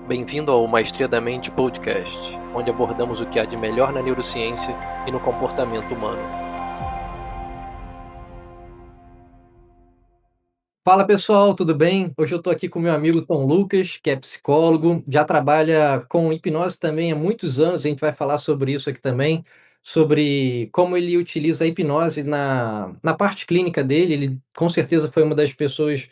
Bem-vindo ao Maestria da Mente Podcast, onde abordamos o que há de melhor na neurociência e no comportamento humano. Fala pessoal, tudo bem? Hoje eu estou aqui com meu amigo Tom Lucas, que é psicólogo, já trabalha com hipnose também há muitos anos. A gente vai falar sobre isso aqui também, sobre como ele utiliza a hipnose na parte clínica dele. Ele com certeza foi uma das pessoas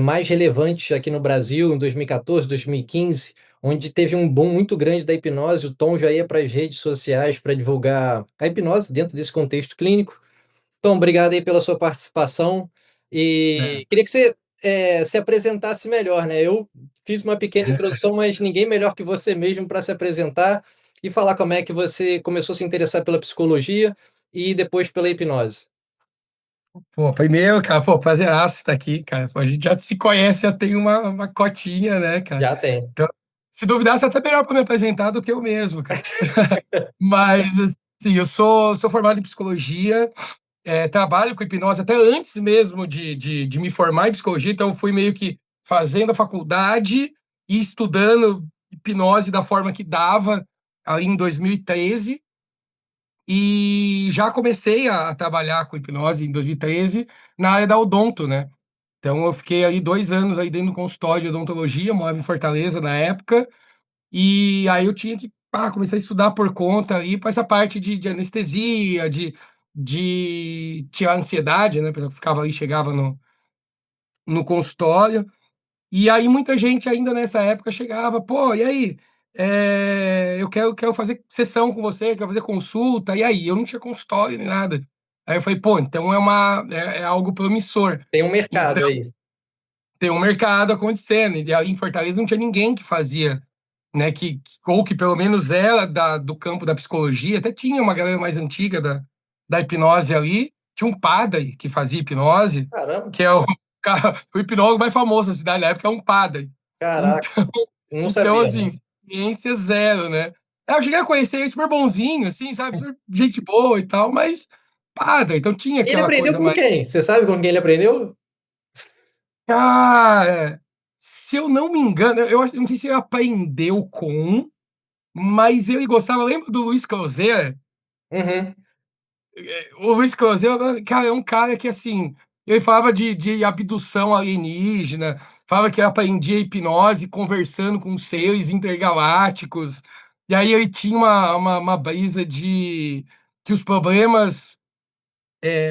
mais relevantes aqui no Brasil em 2014, 2015, onde teve um boom muito grande da hipnose. O Tom já ia para as redes sociais para divulgar a hipnose dentro desse contexto clínico. Tom, obrigado aí pela sua participação É. e queria que você se apresentasse melhor, né? Eu fiz uma pequena introdução, mas ninguém melhor que você mesmo para se apresentar e falar como é que você começou a se interessar pela psicologia e depois pela hipnose. Pô, primeiro, cara, prazeraço estar aqui, cara. Pô, a gente já se conhece, já tem uma cotinha, né, cara? Já tem. Então, se duvidasse, é até melhor para me apresentar do que eu mesmo, cara. Mas, assim, eu sou formado em psicologia, trabalho com hipnose até antes mesmo de me formar em psicologia, então eu fui meio que fazendo a faculdade e estudando hipnose da forma que dava ali em 2013. E já comecei a trabalhar com hipnose em 2013 na área da odonto, né? Então eu fiquei aí 2 anos aí dentro do consultório de odontologia, morava em Fortaleza na época, e aí eu tinha que começar a estudar por conta aí para essa parte de anestesia, de tirar a ansiedade, né? A pessoa que ficava ali, chegava no consultório. E aí muita gente ainda nessa época chegava, pô, e aí? Eu quero fazer sessão com você, quero fazer consulta, e aí? Eu não tinha consultório nem nada. Aí eu falei, pô, então é algo promissor. Tem um mercado Então, aí. tem um mercado acontecendo, e aí em Fortaleza não tinha ninguém que fazia, né, ou que pelo menos era do campo da psicologia, até tinha uma galera mais antiga da hipnose ali, tinha um padre que fazia hipnose, Caramba, que é o hipnólogo mais famoso da cidade na época, é um padre. caraca, Então, não então, sabia, não. assim, ciência zero, né? Eu cheguei a conhecer ele super bonzinho, assim, sabe? Super gente boa e tal, mas padre, então tinha Ele aquela aprendeu coisa com mais. quem? Você sabe com quem ele aprendeu? Cara, se eu não me engano, não sei se ele aprendeu com, mas ele gostava. Lembra do Luiz Closer? Uhum. O Luiz Closer, cara, é um cara que, assim, ele falava de abdução alienígena, falava que aprendia hipnose conversando com seres intergalácticos, e aí ele tinha uma brisa de que os problemas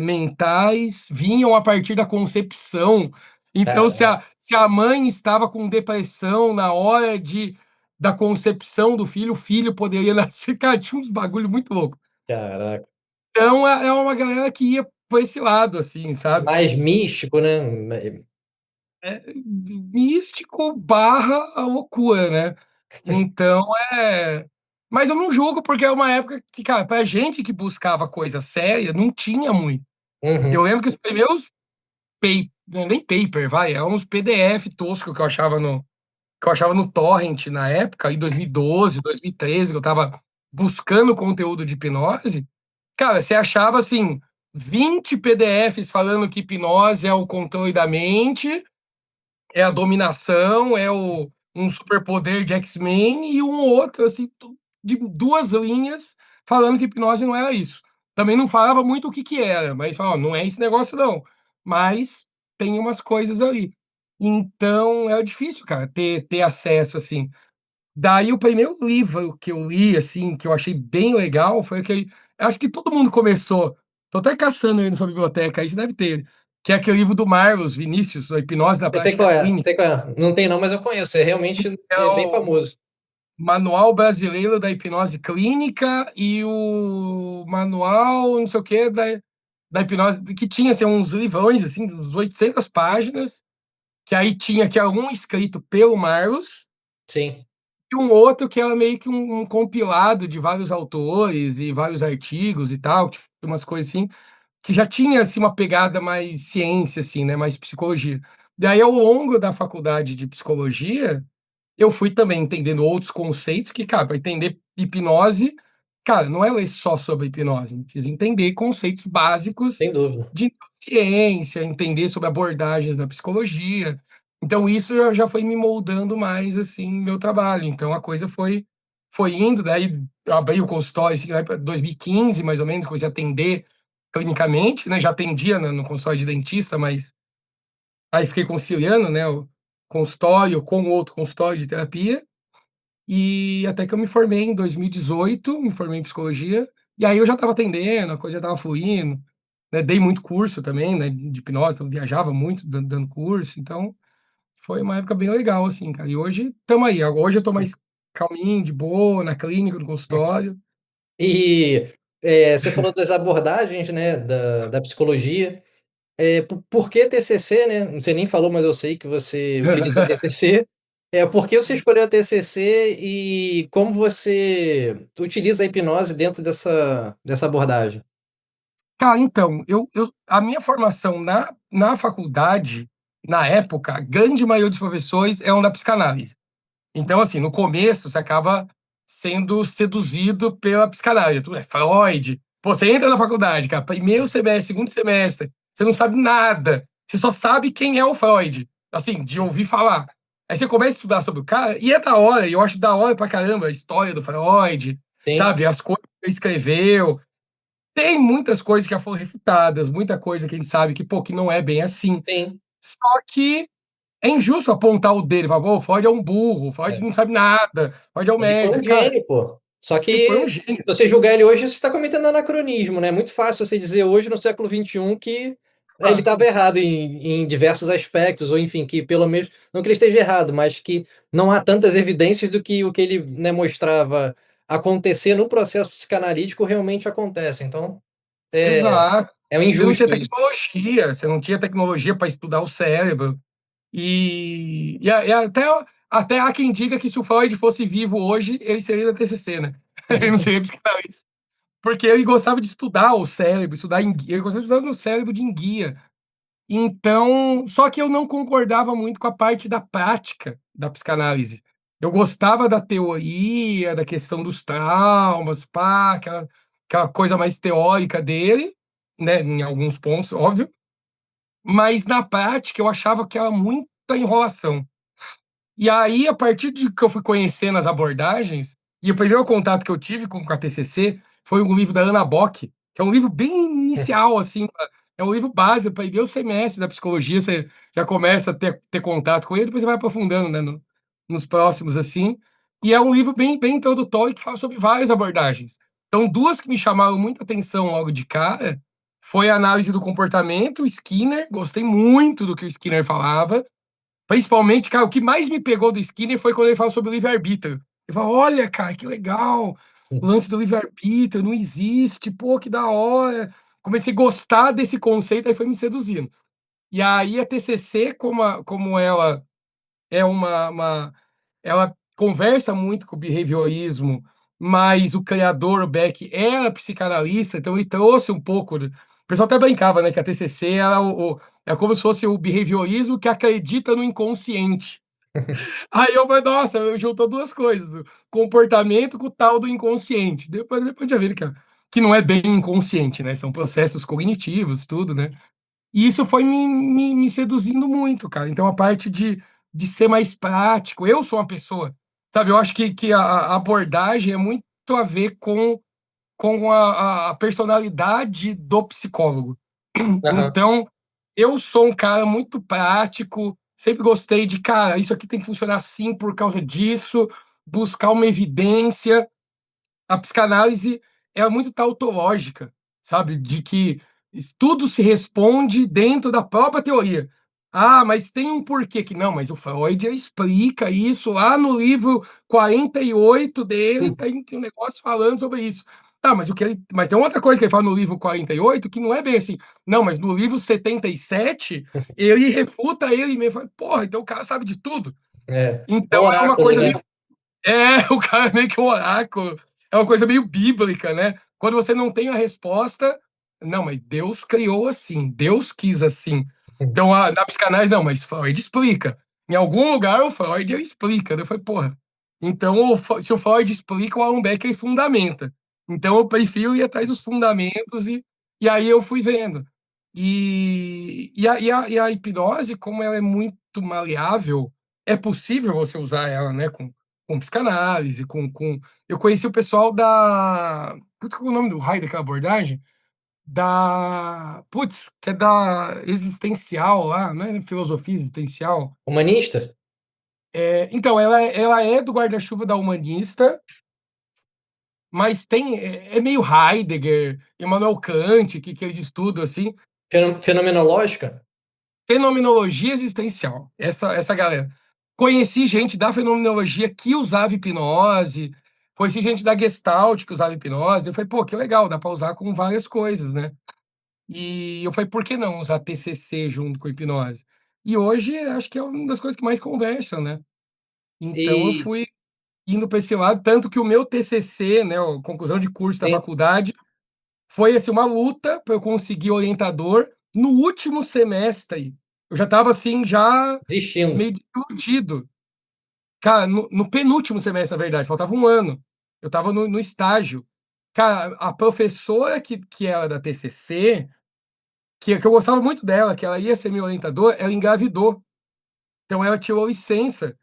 mentais vinham a partir da concepção. Então, se Caraca, a mãe estava com depressão na hora da concepção do filho, o filho poderia nascer. Cara, tinha uns bagulho muito louco. caraca. Então, é uma galera que ia por esse lado, assim, sabe? Mais místico, né? É místico barra a loucura, né? Então, mas eu não julgo, porque é uma época que, cara, pra gente que buscava coisa séria, não tinha muito. Eu Uhum. lembro que os primeiros nem paper, vai, é uns PDF tosco que eu achava no Torrent na época, em 2012, 2013, que eu tava buscando conteúdo de hipnose. Cara, você achava assim 20 PDFs falando que hipnose é o controle da mente, é a dominação, um superpoder de X-Men e um outro assim de 2 linhas falando que hipnose não era isso. Também não falava muito o que que era, mas falava, "Ó, não é esse negócio não. Mas tem umas coisas ali. Então é difícil, cara, ter acesso assim. Daí o primeiro livro que eu li, assim, que eu achei bem legal, foi aquele. Acho que todo mundo começou. Tô até caçando aí na sua biblioteca, aí você deve ter. Que é aquele livro do Marlos Vinícius, A Hipnose na Eu sei Prática qual é, Clínica. sei qual é. Não tem não, mas eu conheço. É realmente É bem o famoso. Manual Brasileiro da Hipnose Clínica e o Manual, não sei o quê, da Hipnose, que tinha assim, uns livrões, assim, uns 800 páginas, que aí tinha que era um escrito pelo Marlos, Sim. e um outro que era meio que um compilado de vários autores e vários artigos e tal, tipo, umas coisas assim, que já tinha assim uma pegada mais ciência assim, né, mais psicologia. Daí ao longo da faculdade de psicologia, eu fui também entendendo outros conceitos que, cara, para entender hipnose, cara, não é ler só sobre hipnose, precisa entender conceitos básicos Sem dúvida. de ciência, entender sobre abordagens da psicologia. Então isso já foi me moldando mais, assim, meu trabalho. Então a coisa foi indo, daí eu abri o consultório, assim, lá pra 2015, mais ou menos, comecei a atender clinicamente, né? Já atendia no consultório de dentista, mas aí fiquei conciliando, né, o consultório com outro consultório de terapia, e até que eu me formei em 2018, me formei em psicologia, e aí eu já estava atendendo, a coisa já estava fluindo, né? Dei muito curso também, né, de hipnose, eu viajava muito dando curso, então foi uma época bem legal, assim, cara. E hoje estamos aí. Hoje eu tô mais calminho, de boa, na clínica, no consultório. E você falou das abordagens, né, da psicologia. Por que TCC, né? Você nem falou, mas eu sei que você utiliza TCC. Por que você escolheu a TCC e como você utiliza a hipnose dentro dessa abordagem? Cara, então, a minha formação na faculdade, na época, a grande maioria dos professores é da psicanálise. Então, assim, no começo, você acaba sendo seduzido pela psicanálise. Tu é Freud. Pô, você entra na faculdade, cara, primeiro semestre, segundo semestre, você não sabe nada. Você só sabe quem é o Freud, assim, de ouvir falar. Aí você começa a estudar sobre o cara, e é da hora, e eu acho da hora pra caramba a história do Freud, Sim, sabe? As coisas que ele escreveu. Tem muitas coisas que já foram refutadas, muita coisa que a gente sabe que, pô, que não é bem assim. sim. Só que é injusto apontar o dele, falar, pô, o Freud é um burro, o Freud É. não sabe nada, o Freud é um Ele foi um merda. Cara, gênio, pô. Só ele foi um que, se gênio. você julgar ele hoje, você está cometendo anacronismo, né? É muito fácil você dizer hoje, no século XXI, que ele Ah, estava errado em diversos aspectos, ou enfim, que pelo menos, não que ele esteja errado, mas que não há tantas evidências do que o que ele, né, mostrava acontecer no processo psicanalítico realmente acontece. Então, é, exato. é um Você não tinha injusto isso. tecnologia, você não tinha tecnologia para estudar o cérebro. E até há quem diga que se o Freud fosse vivo hoje, ele seria da TCC, né? Ele não seria psicanalista. Porque ele gostava de estudar o cérebro, ele gostava de estudar no cérebro de enguia. Então, só que eu não concordava muito com a parte da prática da psicanálise. Eu gostava da teoria, da questão dos traumas, pá, aquela coisa mais teórica dele, né, em alguns pontos, óbvio, mas na prática eu achava que era muita enrolação. E aí, a partir de que eu fui conhecendo as abordagens, e o primeiro contato que eu tive com a TCC foi um livro da Anna Bock, que é um livro bem inicial, assim, é um livro básico para ver o semestre da psicologia, você já começa a ter contato com ele, depois você vai aprofundando, né, nos próximos, assim. E é um livro bem introdutório que fala sobre várias abordagens. Então, duas que me chamaram muita atenção logo de cara foi a análise do comportamento, o Skinner, gostei muito do que o Skinner falava, principalmente, cara, o que mais me pegou do Skinner foi quando ele fala sobre o livre-arbítrio. Ele fala, olha, cara, que legal, o lance do livre-arbítrio não existe, pô, que da hora. Comecei a gostar desse conceito, aí foi me seduzindo. E aí a TCC, como ela é ela conversa muito com o behaviorismo, mas o criador, o Beck, era psicanalista, então ele trouxe um pouco. O pessoal até brincava, né, que a TCC era, é como se fosse o behaviorismo que acredita no inconsciente. Aí eu falei, nossa, eu juntou duas coisas, o comportamento com o tal do inconsciente. Depois já vi que não é bem inconsciente, né? São processos cognitivos, tudo, né? E isso foi me seduzindo muito, cara. Então, a parte de ser mais prático. Eu sou uma pessoa, sabe? Eu acho que a abordagem é muito a ver com a personalidade do psicólogo. Aham. Então, eu sou um cara muito prático, sempre gostei de, cara, isso aqui tem que funcionar assim por causa disso, buscar uma evidência. A psicanálise é muito tautológica, sabe? De que tudo se responde dentro da própria teoria. Ah, mas tem um porquê que não, mas o Freud explica isso lá no livro 48 dele, tem um negócio falando sobre isso. Tá, mas tem outra coisa que ele fala no livro 48 que não é bem assim. Não, mas no livro 77 ele refuta ele mesmo. Porra, então o cara sabe de tudo. O Então é uma oráculo, coisa né? meio o cara é meio que um oráculo. É uma coisa meio bíblica, né? Quando você não tem a resposta, não, mas Deus criou assim, Deus quis assim. Então, na psicanálise, não, mas Freud explica. Em algum lugar, o Freud explica. Eu falei, porra, então, se o Freud explica, o Allan Becker fundamenta. Então, eu prefiro ir atrás dos fundamentos e aí eu fui vendo. E a hipnose, como ela é muito maleável, é possível você usar ela, né, com psicanálise, com... Eu conheci o pessoal da... Putz, qual é o nome do raio daquela abordagem? Putz, que é da existencial lá, não é filosofia existencial? Humanista? Então, ela é do guarda-chuva da humanista, mas é meio Heidegger, Immanuel Kant, que eles estudam, assim, Fenomenológica? fenomenologia existencial, essa galera. Conheci gente da fenomenologia que usava hipnose, conheci gente da Gestalt que usava hipnose. Eu falei, pô, que legal, dá para usar com várias coisas, né? E eu falei, por que não usar TCC junto com hipnose? E hoje acho que é uma das coisas que mais conversam, né? Então eu E fui indo para esse lado, tanto que o meu TCC, né, a conclusão de curso da sim, faculdade, foi assim uma luta para eu conseguir orientador no último semestre. Eu já estava assim, já desistindo. meio desiludido. Cara, no penúltimo semestre, na verdade, faltava um ano. Eu estava no estágio. Cara, a professora que era da TCC, que eu gostava muito dela, que ela ia ser minha orientadora, ela engravidou. Então ela tirou licença.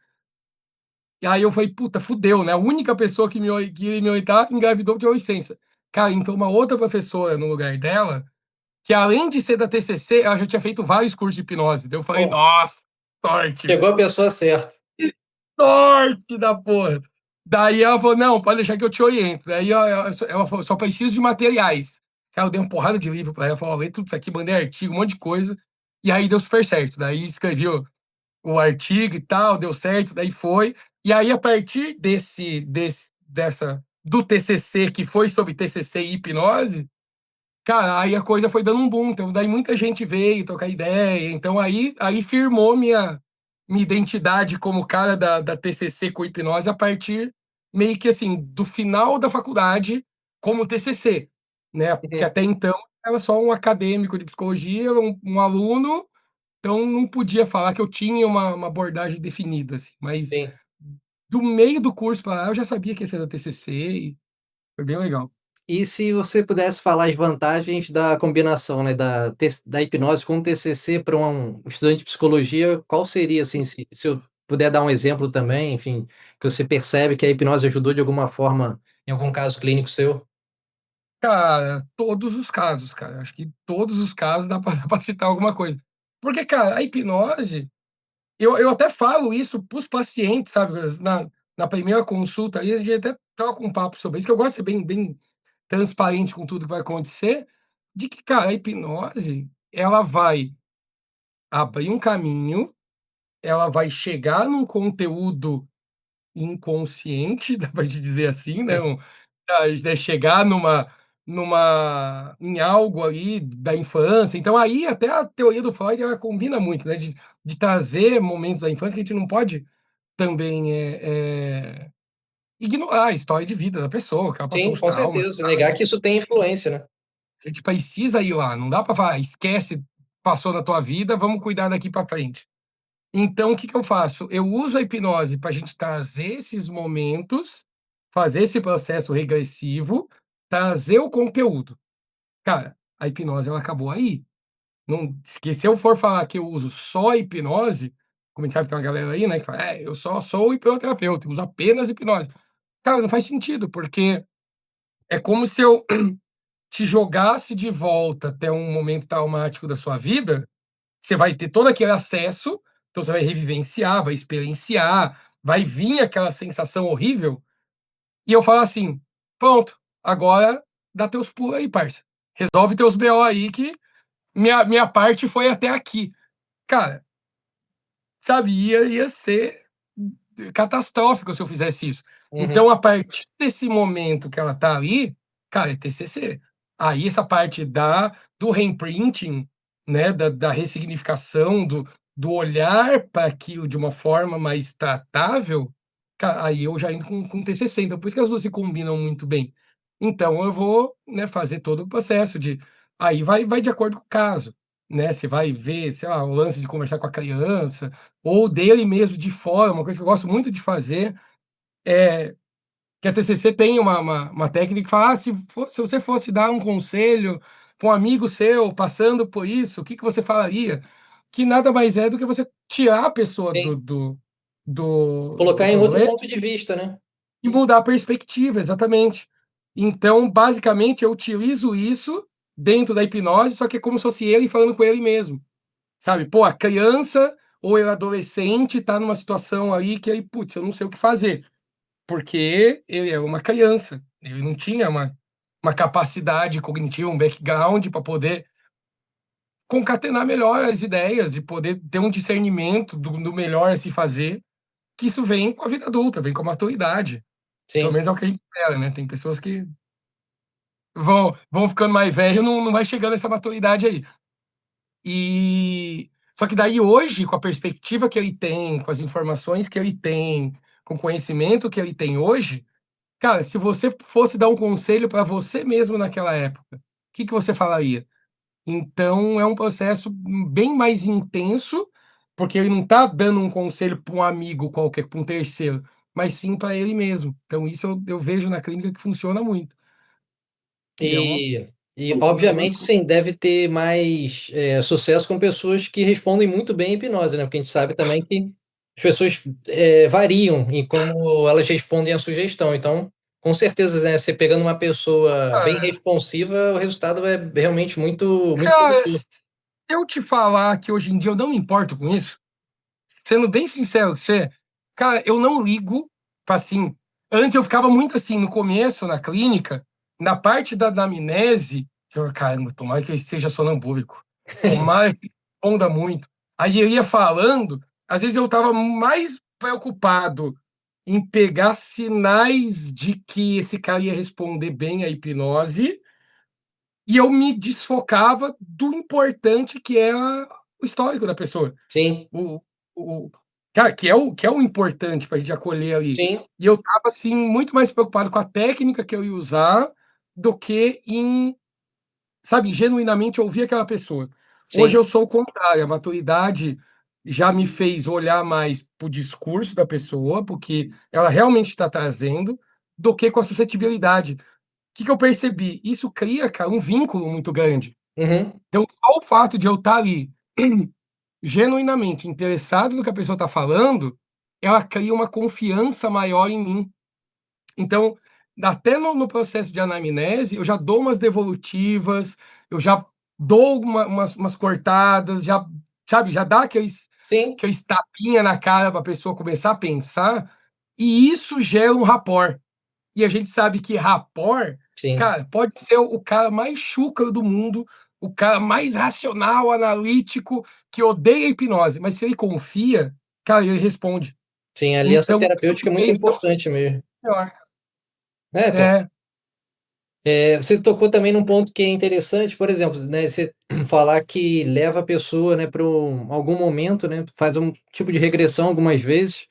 E aí eu falei, puta, fudeu, né? A única pessoa que ia me orientar engravidou, tirou licença. Cara, então uma outra professora no lugar dela, que além de ser da TCC, ela já tinha feito vários cursos de hipnose. Então eu falei, Pô, nossa, sorte, chegou a pessoa certa. sorte da porra. Daí ela falou, não, pode deixar que eu te oriento. Daí ela falou, só preciso de materiais. Cara, eu dei uma porrada de livro pra ela, falou, lê tudo isso aqui, mandei artigo, um monte de coisa. E aí deu super certo. Daí escrevi o artigo e tal, deu certo, daí foi. E aí, a partir do TCC, que foi sobre TCC e hipnose, cara, aí a coisa foi dando um boom. Então, daí muita gente veio trocar ideia. Então, aí firmou minha identidade como cara da TCC com hipnose a partir meio que assim, do final da faculdade como TCC, né? Porque Uhum. até então era só um acadêmico de psicologia, um aluno, então não podia falar que eu tinha uma abordagem definida, assim. Mas Sim. do meio do curso para lá, eu já sabia que ia ser da TCC e foi bem legal. E se você pudesse falar as vantagens da combinação, né, da hipnose com o TCC para um estudante de psicologia, qual seria, assim, se eu puder dar um exemplo também, enfim, que você percebe que a hipnose ajudou de alguma forma em algum caso clínico seu? Cara, todos os casos, cara. Acho que todos os casos dá para pra citar alguma coisa. Porque, cara, a hipnose, eu até falo isso para os pacientes, sabe? Na primeira consulta aí, a gente até troca um papo sobre isso, que eu gosto de ser bem transparente com tudo que vai acontecer, de que, cara, a hipnose, ela vai abrir um caminho, ela vai chegar num conteúdo inconsciente, dá pra gente dizer assim, né, chegar em algo ali da infância. Então aí até a teoria do Freud, ela combina muito, né, de trazer momentos da infância que a gente não pode também, ignorar a história de vida da pessoa, que ela passou Sim, os com traumas. certeza. Negar que isso tem influência, né? A gente precisa ir lá, não dá para falar: "Esquece, passou na tua vida, vamos cuidar daqui para frente". Então, o que que eu faço? Eu uso a hipnose para a gente trazer esses momentos, fazer esse processo regressivo, trazer o conteúdo. Cara, a hipnose ela acabou aí. Não, que se eu for falar que eu uso só a hipnose, como a gente sabe que tem uma galera aí, né, que fala: "É, eu só sou hipnoterapeuta, eu uso apenas hipnose". Cara, não faz sentido, porque é como se eu te jogasse de volta até um momento traumático da sua vida. Você vai ter todo aquele acesso, então você vai revivenciar, vai experienciar, vai vir aquela sensação horrível, e eu falo assim: "Pronto, agora dá teus pulos aí, parça. Resolve teus BO aí que minha parte foi até aqui". Cara, sabe, ia ser catastrófico se eu fizesse isso. Uhum. Então, a partir desse momento que ela tá ali, cara, é TCC. Aí essa parte do reimprinting, né, da ressignificação, do olhar para aquilo de uma forma mais tratável, aí eu já entro com TCC. Então, por isso que as 2 se combinam muito bem. Então eu vou, né, fazer todo o processo de aí vai de acordo com o caso, né, você vai ver, sei lá, o lance de conversar com a criança, ou dele mesmo de fora. Uma coisa que eu gosto muito de fazer é que a TCC tem uma técnica que fala: "Ah, se você fosse dar um conselho para um amigo seu passando por isso, o que você falaria? Que nada mais é do que você tirar a pessoa Sim. do Colocar em outro rolê ponto de vista, né? e mudar a perspectiva, exatamente. Então, basicamente, eu utilizo isso dentro da hipnose, só que é como se fosse ele falando com ele mesmo, sabe? Pô, a criança ou o adolescente tá numa situação aí que aí, putz, eu não sei o que fazer, porque ele é uma criança, ele não tinha uma capacidade cognitiva, um background para poder concatenar melhor as ideias e poder ter um discernimento do melhor a se fazer, que isso vem com a vida adulta, vem com a maturidade. Pelo Sim. menos é o que a gente espera, né? Tem pessoas que vão ficando mais velho, não vai chegando essa maturidade aí. E só que daí hoje, com a perspectiva que ele tem, com as informações que ele tem, com o conhecimento que ele tem hoje, cara, se você fosse dar um conselho para você mesmo naquela época, o que você falaria? Então é um processo bem mais intenso, porque ele não está dando um conselho para um amigo qualquer, para um terceiro, mas sim para ele mesmo. Então isso eu vejo na clínica que funciona muito. E é uma E é uma obviamente, sim, deve ter mais, sucesso com pessoas que respondem muito bem à hipnose, né, porque a gente sabe também que as pessoas, variam em como elas respondem à sugestão. Então, com certeza, né, você pegando uma pessoa bem cara, responsiva, o resultado é realmente muito cara, promissor. se eu te falar que hoje em dia eu não me importo com isso, sendo bem sincero com você, cara, eu não ligo pra, assim, antes eu ficava muito assim, no começo, na clínica, na parte da anamnese, eu, caramba, tomara que ele seja sonambúlico, tomara que responda muito. Aí eu ia falando, às vezes eu tava mais preocupado em pegar sinais de que esse cara ia responder bem à hipnose, e eu me desfocava do importante que é o histórico da pessoa. Sim, O, o, cara, que é o importante para a gente acolher ali. sim, E eu tava assim, muito mais preocupado com a técnica que eu ia usar do que em, sabe, genuinamente ouvir aquela pessoa. Hoje sim. eu sou o contrário, a maturidade já me fez olhar mais para o discurso da pessoa, porque ela realmente está trazendo, do que com a suscetibilidade. O que eu percebi? Isso cria, cara, um vínculo muito grande. Uhum. Então, só o fato de eu estar ali genuinamente interessado no que a pessoa está falando, ela cria uma confiança maior em mim. Então, até no processo de anamnese, eu já dou umas devolutivas, eu já dou umas cortadas, já, sabe, já dá Sim, aqueles tapinha na cara para a pessoa começar a pensar, e isso gera um rapport. E a gente sabe que rapport, sim. cara, pode ser o cara mais chúcaro do mundo, o cara mais racional, analítico, que odeia a hipnose, mas se ele confia, cara, ele responde. Sim, a aliança Então, terapêutica é muito eles estão importante mesmo. melhor. É, então. É, Você tocou também num ponto que é interessante, por exemplo, né, você falar que leva a pessoa, né, para algum momento, né, faz um tipo de regressão algumas vezes,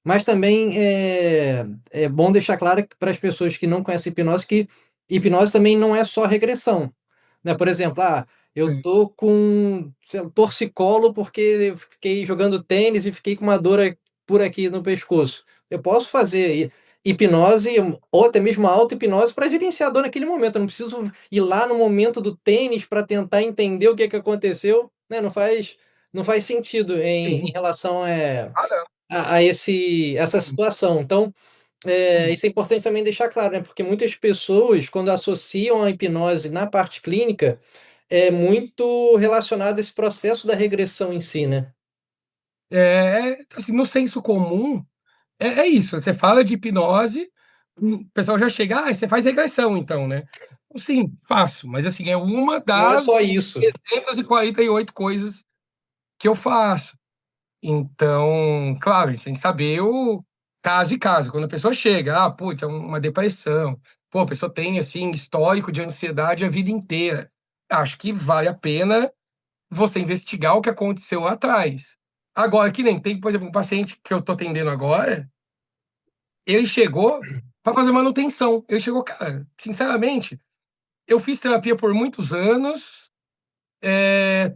mas também é bom deixar claro para as pessoas que não conhecem hipnose que hipnose também não é só regressão, né? Por exemplo, eu sim. tô com sei lá, torcicolo porque eu fiquei jogando tênis e fiquei com uma dor por aqui no pescoço. Eu posso fazer hipnose ou até mesmo auto-hipnose para gerenciar a dor naquele momento. Eu não preciso ir lá no momento do tênis para tentar entender o que que aconteceu, né? Não faz sentido em Sim. relação Ah, não. a essa Sim. situação. Então, Sim. isso é importante também deixar claro, né? Porque muitas pessoas, quando associam a hipnose na parte clínica, é muito relacionado a esse processo da regressão em si, né? Assim, no senso comum, é isso. Você fala de hipnose, o pessoal já chega, você faz regressão, então, né? Sim, faço, mas assim, é uma Não é só das isso. 348 coisas que eu faço. Então, claro, a gente tem que saber o caso e caso. Quando a pessoa chega, putz, é uma depressão. Pô, a pessoa tem, assim, histórico de ansiedade a vida inteira. Acho que vale a pena você investigar o que aconteceu lá atrás. Agora, que nem tem, por exemplo, um paciente que eu tô atendendo agora, ele chegou para fazer manutenção. Ele chegou, cara, sinceramente, eu fiz terapia por muitos anos,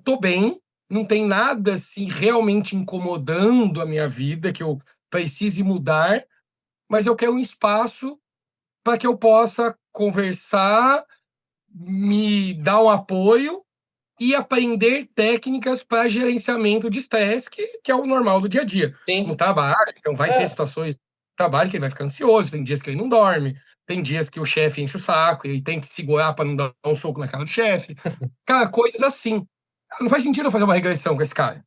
tô bem, não tem nada assim realmente incomodando a minha vida que eu precise mudar, mas eu quero um espaço para que eu possa conversar me dar um apoio e aprender técnicas para gerenciamento de estresse, que é o normal do dia a dia. No Sim. trabalho, então vai ter É, situações no trabalho que ele vai ficar ansioso, tem dias que ele não dorme, tem dias que o chefe enche o saco e ele tem que segurar para não dar um soco na cara do chefe. Cara, coisas assim. Não faz sentido eu fazer uma regressão com esse cara.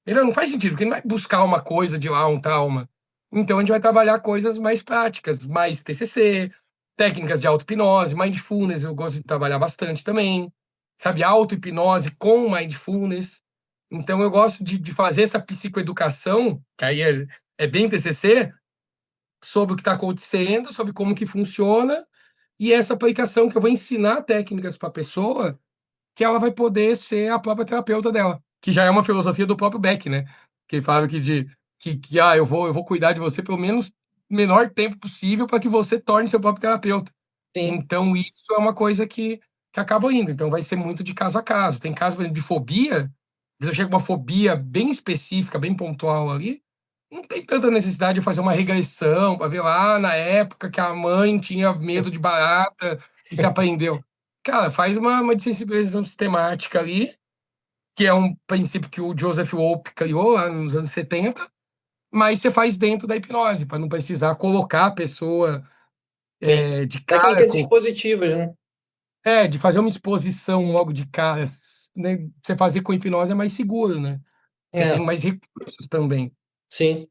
Ele não faz sentido, porque ele não vai buscar uma coisa de lá, um trauma. Então a gente vai trabalhar coisas mais práticas, mais TCC, técnicas de auto-hipnose, mindfulness, eu gosto de trabalhar bastante também, sabe? Auto-hipnose com mindfulness. Então eu gosto de fazer essa psicoeducação, que aí é bem TCC, sobre o que está acontecendo, sobre como que funciona, e essa aplicação que eu vou ensinar técnicas para a pessoa, que ela vai poder ser a própria terapeuta dela, que já é uma filosofia do próprio Beck, né? Que ele fala que eu vou cuidar de você pelo menos menor tempo possível para que você torne seu próprio terapeuta. sim. Então, isso é uma coisa que acaba indo. Então, vai ser muito de caso a caso. Tem caso, por exemplo, de fobia, às vezes chega uma fobia bem específica, bem pontual ali, não tem tanta necessidade de fazer uma regressão para ver lá na época que a mãe tinha medo de barata e se aprendeu. Cara, faz uma desensibilização sistemática ali, que é um princípio que o Joseph Wolpe criou lá nos anos 70, mas você faz dentro da hipnose, para não precisar colocar a pessoa Sim. de cara Técnicas com. expositivas, né? De fazer uma exposição logo de cara, né? Você fazer com hipnose é mais seguro, né? Você tem É, mais recursos também. sim.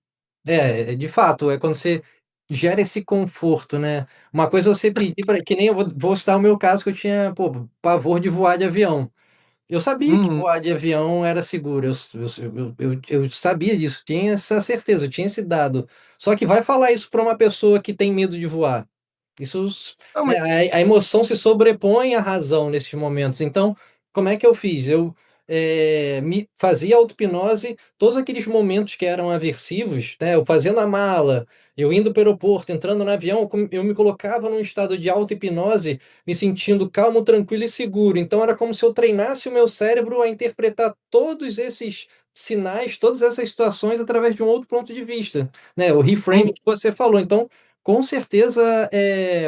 De fato, é quando você gera esse conforto, né? Uma coisa é você pedir para, que nem eu vou citar o meu caso, que eu tinha, pô, pavor de voar de avião. Eu sabia que Uhum. voar de avião era seguro, eu sabia disso, tinha essa certeza, eu tinha esse dado. Só que vai falar isso para uma pessoa que tem medo de voar. Isso, Não, né, mas a emoção se sobrepõe à razão nesses momentos. Então, como é que eu fiz? Eu me fazia auto-hipnose, todos aqueles momentos que eram aversivos, né? Eu fazendo a mala, eu indo para o aeroporto, entrando no avião, eu me colocava num estado de auto-hipnose, me sentindo calmo, tranquilo e seguro. Então, era como se eu treinasse o meu cérebro a interpretar todos esses sinais, todas essas situações através de um outro ponto de vista, né? O reframe uhum. que você falou. Então, com certeza,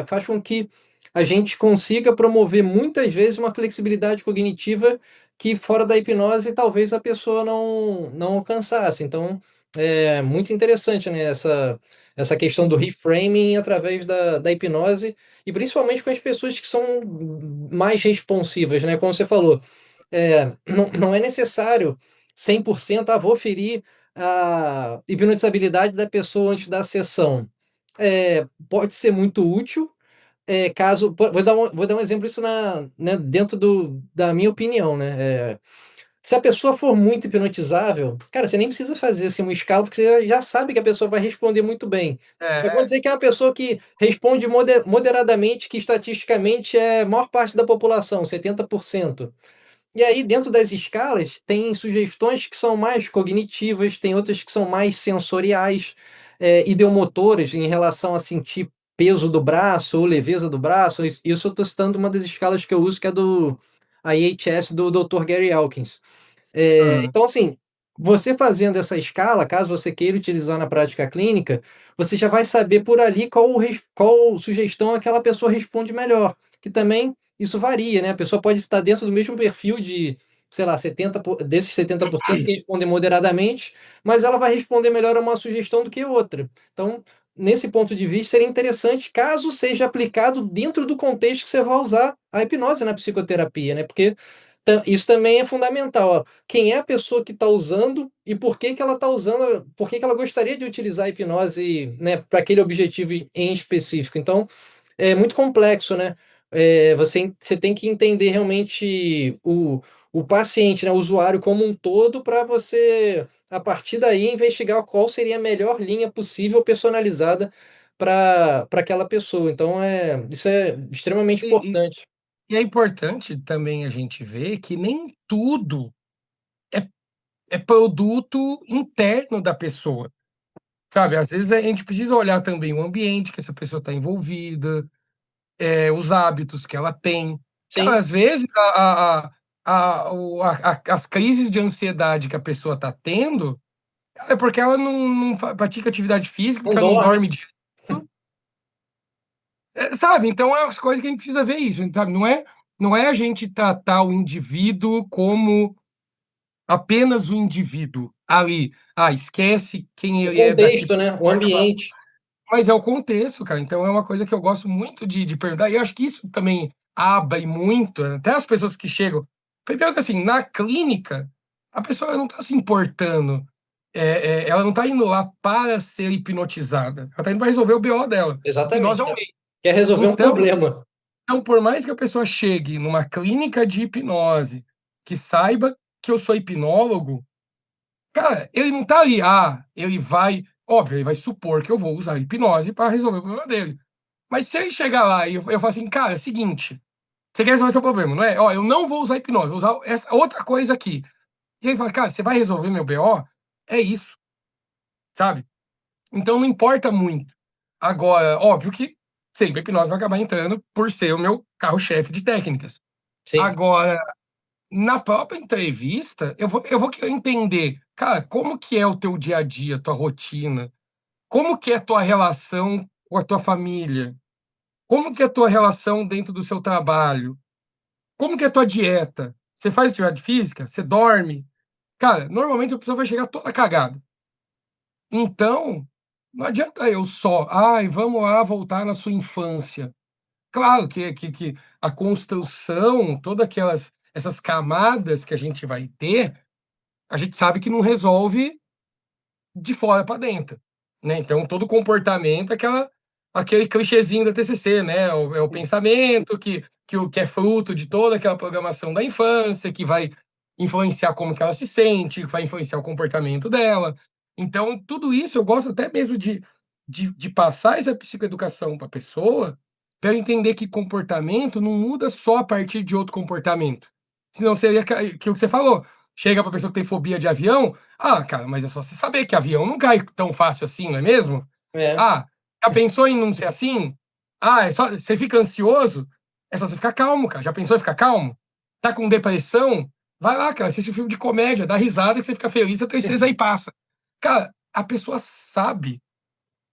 faz com que a gente consiga promover muitas vezes uma flexibilidade cognitiva que fora da hipnose talvez a pessoa não alcançasse. Então, é muito interessante, né, essa questão do reframing através da hipnose e principalmente com as pessoas que são mais responsivas, né? Como você falou, não é necessário 100%, vou ferir a hipnotizabilidade da pessoa antes da sessão. Pode ser muito útil, caso. Vou dar um exemplo isso né, dentro da minha opinião, né? Se a pessoa for muito hipnotizável, cara, você nem precisa fazer assim, uma escala, porque você já sabe que a pessoa vai responder muito bem. Mas vamos É, dizer que é uma pessoa que responde moderadamente, que estatisticamente é a maior parte da população, 70%. E aí, dentro das escalas, tem sugestões que são mais cognitivas, tem outras que são mais sensoriais, ideomotoras, em relação a sentir peso do braço ou leveza do braço. Isso eu estou citando uma das escalas que eu uso, que é do IHS do Dr. Gary Elkins. aham. Então, assim, você fazendo essa escala, caso você queira utilizar na prática clínica, você já vai saber por ali qual sugestão aquela pessoa responde melhor. Que também isso varia, né? A pessoa pode estar dentro do mesmo perfil de, sei lá, desses 70% que respondem moderadamente, mas ela vai responder melhor a uma sugestão do que outra. Então, nesse ponto de vista, seria interessante caso seja aplicado dentro do contexto que você vai usar a hipnose na psicoterapia, né? Porque isso também é fundamental. Ó. Quem é a pessoa que está usando e por que que ela está usando, por que que ela gostaria de utilizar a hipnose, né, para aquele objetivo em específico. Então, é muito complexo, né? Você tem que entender realmente o paciente, né, o usuário como um todo, para você, a partir daí, investigar qual seria a melhor linha possível personalizada para aquela pessoa. Então, isso é extremamente E, importante. e é importante também a gente ver que nem tudo é, é produto interno da pessoa, sabe? Às vezes a gente precisa olhar também o ambiente que essa pessoa está envolvida, os hábitos que ela tem. Cara, Sim, às vezes as crises de ansiedade que a pessoa está tendo é porque ela não pratica atividade física, não porque ela não dorme. dorme direito, sabe? Então é as coisas que a gente precisa ver isso, sabe? Não é não é a gente tratar o indivíduo como apenas o indivíduo ali. Esquece quem O ele é daqui contexto, pra né? O fora, ambiente. mas é o contexto, cara. Então é uma coisa que eu gosto muito de perguntar, e eu acho que isso também abre muito, até as pessoas que chegam. Primeiro que assim, na clínica, a pessoa não está se importando, ela não está indo lá para ser hipnotizada, ela está indo para resolver o BO dela. Hipnose é Exatamente. um meio. Quer resolver um Então, problema. então, por mais que a pessoa chegue numa clínica de hipnose, que saiba que eu sou hipnólogo, cara, ele não tá ali, ele vai, óbvio, ele vai supor que eu vou usar hipnose para resolver o problema dele. Mas se ele chegar lá e eu falar assim, cara, é o seguinte, você quer resolver seu problema, não é? Ó, eu não vou usar hipnose, vou usar essa outra coisa aqui. E ele fala, cara, você vai resolver meu BO? É isso, sabe? Então não importa muito. Agora, óbvio que sempre a hipnose vai acabar entrando por ser o meu carro-chefe de técnicas. Sim, Agora, na própria entrevista, eu vou querer entender, cara, como que é o teu dia a dia, tua rotina? Como que é a tua relação com a tua família? Como que é a tua relação dentro do seu trabalho? Como que é a tua dieta? Você faz atividade física? Você dorme? Cara, normalmente a pessoa vai chegar toda cagada. Então, não adianta eu só, vamos lá voltar na sua infância. Claro que a construção, todas aquelas essas camadas que a gente vai ter, a gente sabe que não resolve de fora para dentro, né? Então, todo comportamento é aquele clichêzinho da TCC, né? É o pensamento que é fruto de toda aquela programação da infância, que vai influenciar como que ela se sente, que vai influenciar o comportamento dela. Então, tudo isso eu gosto até mesmo de passar essa psicoeducação para a pessoa, para entender que comportamento não muda só a partir de outro comportamento. Senão seria que o que você falou. Chega para a pessoa que tem fobia de avião, cara, mas é só você saber que avião não cai tão fácil assim, não é mesmo? é. Ah, já pensou em não ser assim? É só você fica ansioso? É só você ficar calmo, cara. Já pensou em ficar calmo? Tá com depressão? Vai lá, cara, assiste um filme de comédia, dá risada que você fica feliz, a tristeza aí passa. Cara, a pessoa sabe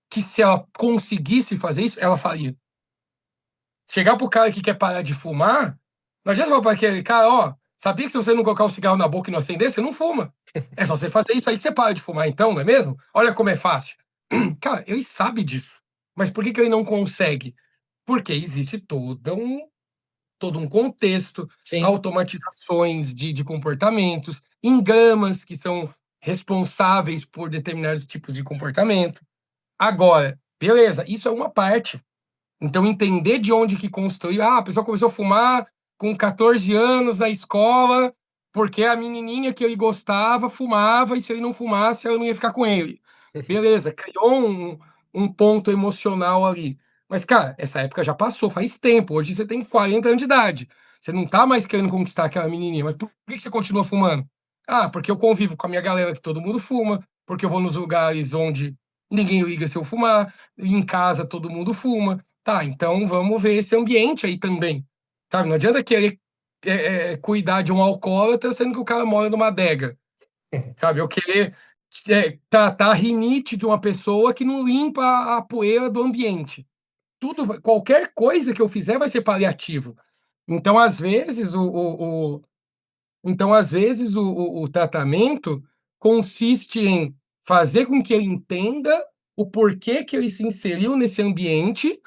que se ela conseguisse fazer isso, ela faria. Chegar pro cara que quer parar de fumar, não adianta falar para aquele cara, sabia que se você não colocar o cigarro na boca e não acender, você não fuma. É só você fazer isso aí que você para de fumar, então, não é mesmo? Olha como é fácil. Cara, ele sabe disso. Mas por que ele não consegue? Porque existe todo um contexto, Sim. automatizações de comportamentos, engamas que são responsáveis por determinados tipos de comportamento. Agora, beleza, isso é uma parte. Então, entender de onde que construiu. A pessoa começou a fumar com 14 anos na escola, porque a menininha que ele gostava fumava, e se ele não fumasse, ela não ia ficar com ele. Beleza, criou um ponto emocional ali. Mas, cara, essa época já passou, faz tempo. Hoje você tem 40 anos de idade. Você não tá mais querendo conquistar aquela menininha. Mas por que você continua fumando? Porque eu convivo com a minha galera que todo mundo fuma, porque eu vou nos lugares onde ninguém liga se eu fumar, em casa todo mundo fuma. Tá, então vamos ver esse ambiente aí também. Sabe? Não adianta querer cuidar de um alcoólatra, sendo que o cara mora numa adega. Sabe? Eu querer tratar a rinite de uma pessoa que não limpa a poeira do ambiente. Qualquer coisa que eu fizer vai ser paliativo. Então, às vezes, o tratamento consiste em fazer com que ele entenda o porquê que ele se inseriu nesse ambiente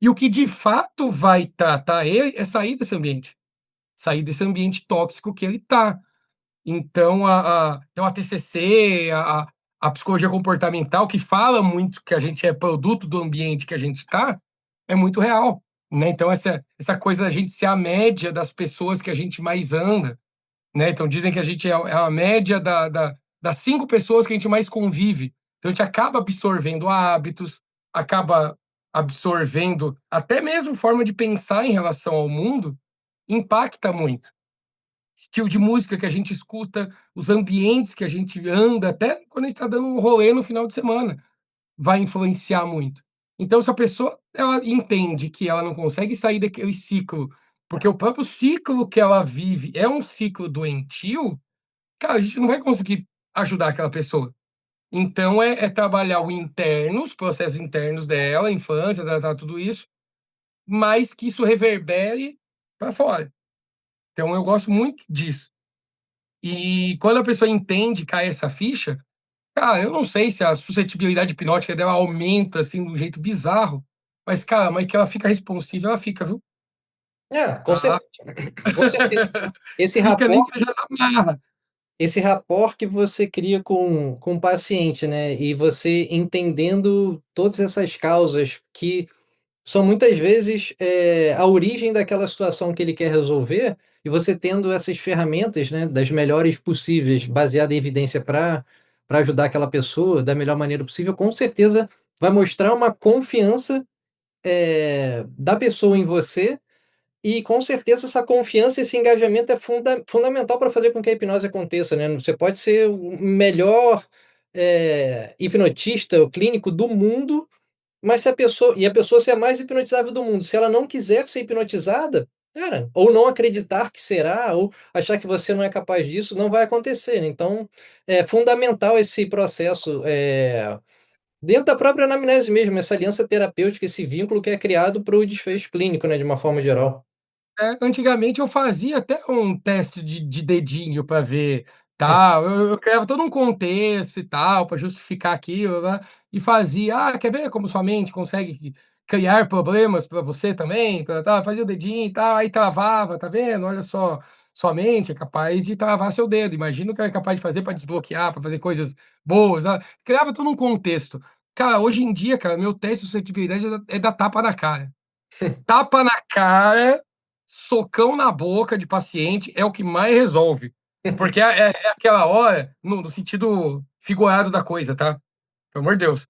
e o que de fato vai tratar ele é sair desse ambiente tóxico que ele está. Então, então a TCC, a psicologia comportamental, que fala muito que a gente é produto do ambiente que a gente está, é muito real. Né? Então, essa coisa da gente ser a média das pessoas que a gente mais anda. Né? Então, dizem que a gente é a média das 5 pessoas que a gente mais convive. Então, a gente acaba absorvendo hábitos, acaba absorvendo até mesmo forma de pensar em relação ao mundo, impacta muito. Estilo de música que a gente escuta, os ambientes que a gente anda, até quando a gente está dando um rolê no final de semana, vai influenciar muito. Então, se a pessoa ela entende que ela não consegue sair daquele ciclo, porque o próprio ciclo que ela vive é um ciclo doentio, cara, a gente não vai conseguir ajudar aquela pessoa. Então, é trabalhar o interno, os processos internos dela, a infância, tratar tudo isso, mas que isso reverbere para fora. Então eu gosto muito disso. E quando a pessoa entende, cai essa ficha, cara, eu não sei se a suscetibilidade hipnótica dela aumenta, assim, de um jeito bizarro, mas, cara, mas que ela fica responsiva, ela fica, viu? É, Ela com certeza. Esse fica nem rapport que seja na marra. esse rapport que você cria com o paciente, né, e você entendendo todas essas causas que são muitas vezes, a origem daquela situação que ele quer resolver, e você tendo essas ferramentas, né, das melhores possíveis, baseada em evidência para ajudar aquela pessoa da melhor maneira possível, com certeza vai mostrar uma confiança, da pessoa em você, e com certeza essa confiança, esse engajamento é fundamental para fazer com que a hipnose aconteça, né. Você pode ser o melhor, hipnotista ou clínico do mundo, mas se a pessoa ser a mais hipnotizável do mundo, se ela não quiser ser hipnotizada, cara, ou não acreditar que será, ou achar que você não é capaz disso, não vai acontecer, né. Então, é fundamental esse processo, dentro da própria anamnese mesmo, essa aliança terapêutica, esse vínculo que é criado para o desfecho clínico, né, de uma forma geral. Antigamente eu fazia até um teste de dedinho para ver, tal, eu criava todo um contexto e tal, para justificar aquilo, né, e fazia: "Ah, quer ver como sua mente consegue criar problemas para você também?", tal, fazia o dedinho e tal, aí travava, "Tá vendo? Olha só, sua mente é capaz de travar seu dedo, imagina o que ela é capaz de fazer para desbloquear, para fazer coisas boas", criava todo um contexto. Cara, hoje em dia, cara, meu teste de suscetibilidade é dar tapa na cara. Tapa na cara, socão na boca de paciente é o que mais resolve. Porque é aquela hora, no sentido figurado da coisa, tá? Pelo amor de Deus.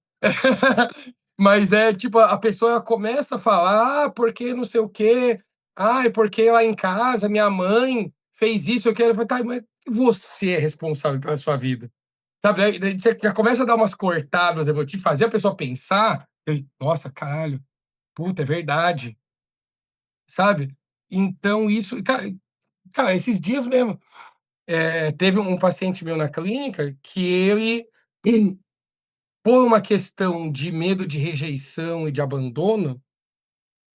Mas é tipo, a pessoa começa a falar: "Ah, porque não sei o quê. Ai, porque lá em casa minha mãe fez isso, aquilo". Eu falo: "Tá, mas você é responsável pela sua vida". Sabe, daí você já começa a dar umas cortadas emotivas, fazer a pessoa pensar, "Nossa, caralho, puta, é verdade". Sabe? Então isso cara, esses dias mesmo, teve um paciente meu na clínica que ele, por uma questão de medo de rejeição e de abandono,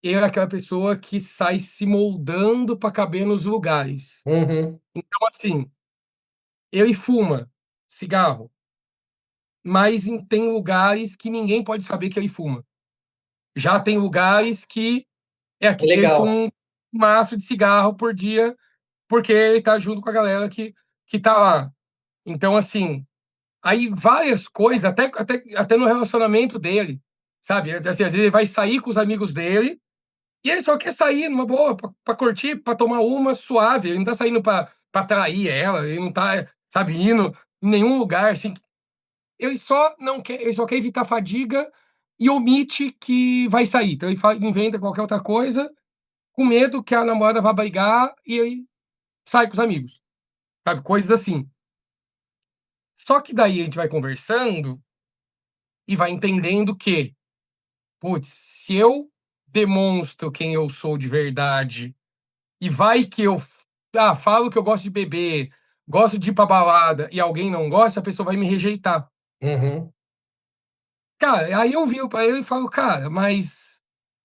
ele é aquela pessoa que sai se moldando para caber nos lugares. Uhum. Então, assim, ele fuma cigarro, mas tem lugares que ninguém pode saber que ele fuma. Já tem lugares que É ele fuma legal. um maço de cigarro por dia, porque ele tá junto com a galera que tá lá. Então, assim, aí várias coisas, até no relacionamento dele, sabe? Assim, às vezes ele vai sair com os amigos dele e ele só quer sair numa boa, pra curtir, pra tomar uma suave. Ele não tá saindo pra trair ela, ele não tá, sabe, indo em nenhum lugar, assim. Ele só quer evitar fadiga e omite que vai sair. Então ele inventa qualquer outra coisa, com medo que a namorada vá brigar e aí sai com os amigos, sabe? Coisas assim. Só que daí a gente vai conversando e vai entendendo que, putz, se eu demonstro quem eu sou de verdade e vai que eu falo que eu gosto de beber, gosto de ir pra balada e alguém não gosta, a pessoa vai me rejeitar. Uhum. Cara, aí eu viro pra ele e falo: "Cara, mas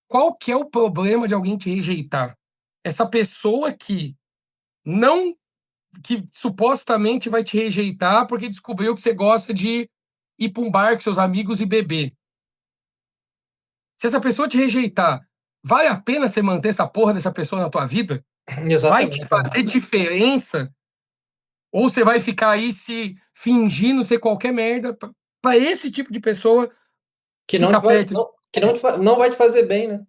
qual que é o problema de alguém te rejeitar? Essa pessoa não que supostamente vai te rejeitar porque descobriu que você gosta de ir pra um bar com seus amigos e beber. Se essa pessoa te rejeitar, vale a pena você manter essa porra dessa pessoa na tua vida? Vai te Exatamente, é. fazer diferença? Ou você vai ficar aí se fingindo ser qualquer merda pra esse tipo de pessoa Que não ficar vai perto de não que não você?" te fa não vai te fazer bem, né.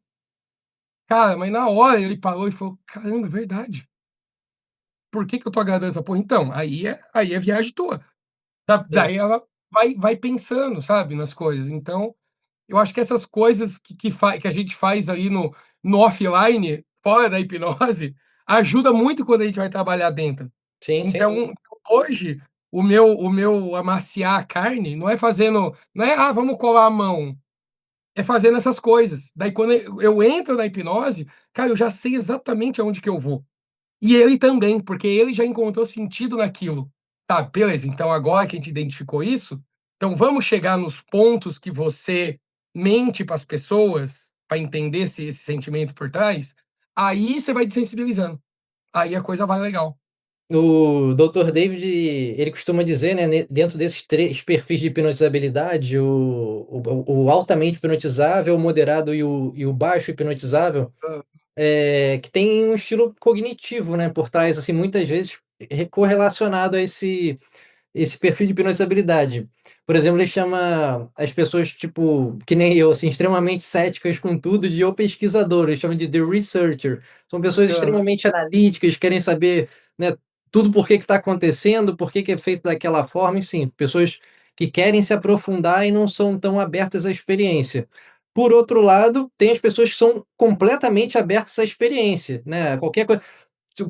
Cara, mas na hora ele parou e falou: "Caramba, é verdade. Por que que eu tô agradando essa porra?" Então, aí é viagem tua. Sim. Daí ela vai pensando, sabe, nas coisas. Então, eu acho que essas coisas que a gente faz aí no offline, fora da hipnose, ajuda muito quando a gente vai trabalhar dentro. Sim, sem Então, dúvida. hoje, o meu amaciar a carne não é: "Ah, vamos colar a mão", é fazendo essas coisas. Daí quando eu entro na hipnose, cara, eu já sei exatamente aonde que eu vou. E ele também, porque ele já encontrou sentido naquilo. Tá, beleza, então agora que a gente identificou isso, então vamos chegar nos pontos que você mente para as pessoas, para entender esse sentimento por trás, aí você vai desensibilizando. aí a coisa vai legal. O Dr. David, ele costuma dizer, né, dentro desses 3 perfis de hipnotizabilidade, o altamente hipnotizável, o moderado e o baixo hipnotizável, Hã. que tem um estilo cognitivo, né, por trás, assim, muitas vezes correlacionado a esse perfil de hipnotizabilidade. Por exemplo, ele chama as pessoas, tipo, que nem eu, assim, extremamente céticas com tudo, de "o pesquisador", ele chama de "the researcher". São pessoas Aham. extremamente analíticas, querem saber, né, tudo por que está acontecendo, por que é feito daquela forma, enfim, pessoas que querem se aprofundar e não são tão abertas à experiência. Por outro lado, tem as pessoas que são completamente abertas à experiência, né, qualquer coisa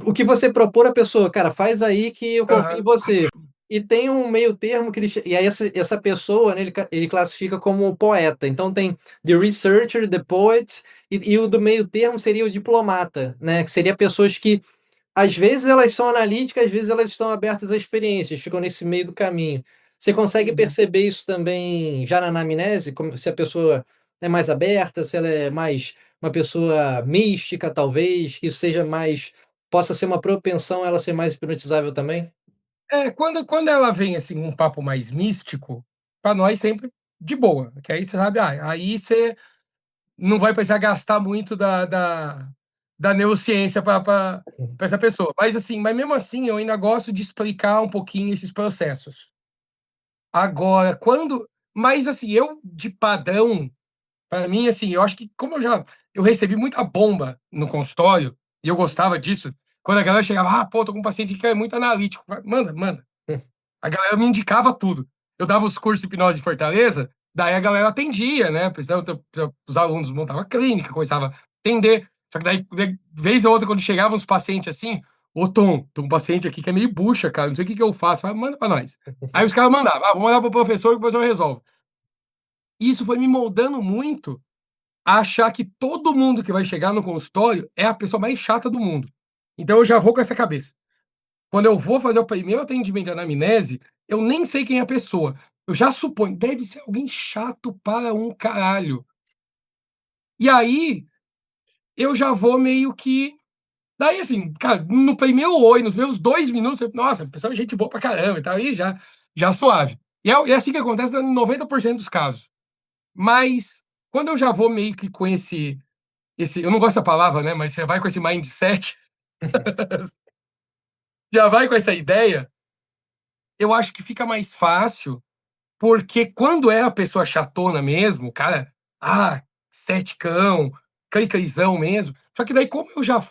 o que você propor à pessoa: "Cara, faz aí que eu confio em Aham. você". E tem um meio termo que e aí essa pessoa, né, ele classifica como poeta, então tem the researcher, the poet, e o do meio termo seria o diplomata, né, que seria pessoas que, às vezes, elas são analíticas, às vezes elas estão abertas a experiências, ficam nesse meio do caminho. Você consegue Uhum. perceber isso também já na anamnese, como se a pessoa é mais aberta, se ela é mais uma pessoa mística, talvez, que isso seja mais possa ser uma propensão ela ser mais hipnotizável também? É, quando ela vem, assim, um papo mais místico, pra nós sempre de boa, que aí você sabe, aí você não vai precisar gastar muito da neurociência pra essa pessoa. Mas, assim, mas mesmo assim eu ainda gosto de explicar um pouquinho esses processos. Agora, quando mas, assim, eu de padrão, pra mim, assim, eu acho que como eu recebi muita bomba no consultório, e eu gostava disso, quando a galera chegava: "Ah, pô, tô com um paciente que é muito analítico", manda, manda. A galera me indicava tudo. Eu dava os cursos de hipnose de Fortaleza, daí a galera atendia, né, os alunos montavam a clínica, começava a atender, só que daí, vez ou outra, quando chegavam uns pacientes assim: "Ô Tom, tem um paciente aqui que é meio bucha, cara, não sei o que que eu faço", eu falava: "Manda pra nós". Aí os caras mandavam: "Ah, vou mandar para o professor, que o professor resolve". Isso foi me moldando muito a achar que todo mundo que vai chegar no consultório é a pessoa mais chata do mundo. Então eu já vou com essa cabeça. Quando eu vou fazer o primeiro atendimento de anamnese, eu nem sei quem é a pessoa. Eu já suponho, deve ser alguém chato para um caralho. E aí, eu já vou meio que daí assim, cara, no primeiro oi, nos primeiros 2 minutos, eu nossa, a pessoa é gente boa pra caramba e tal, aí já suave. E é assim que acontece em 90% dos casos. Mas, quando eu já vou meio que com esse eu não gosto da palavra, né, mas você vai com esse mindset, já vai com essa ideia, eu acho que fica mais fácil. Porque quando é a pessoa chatona mesmo, o cara, ceticão, cãozão mesmo, só que daí como eu já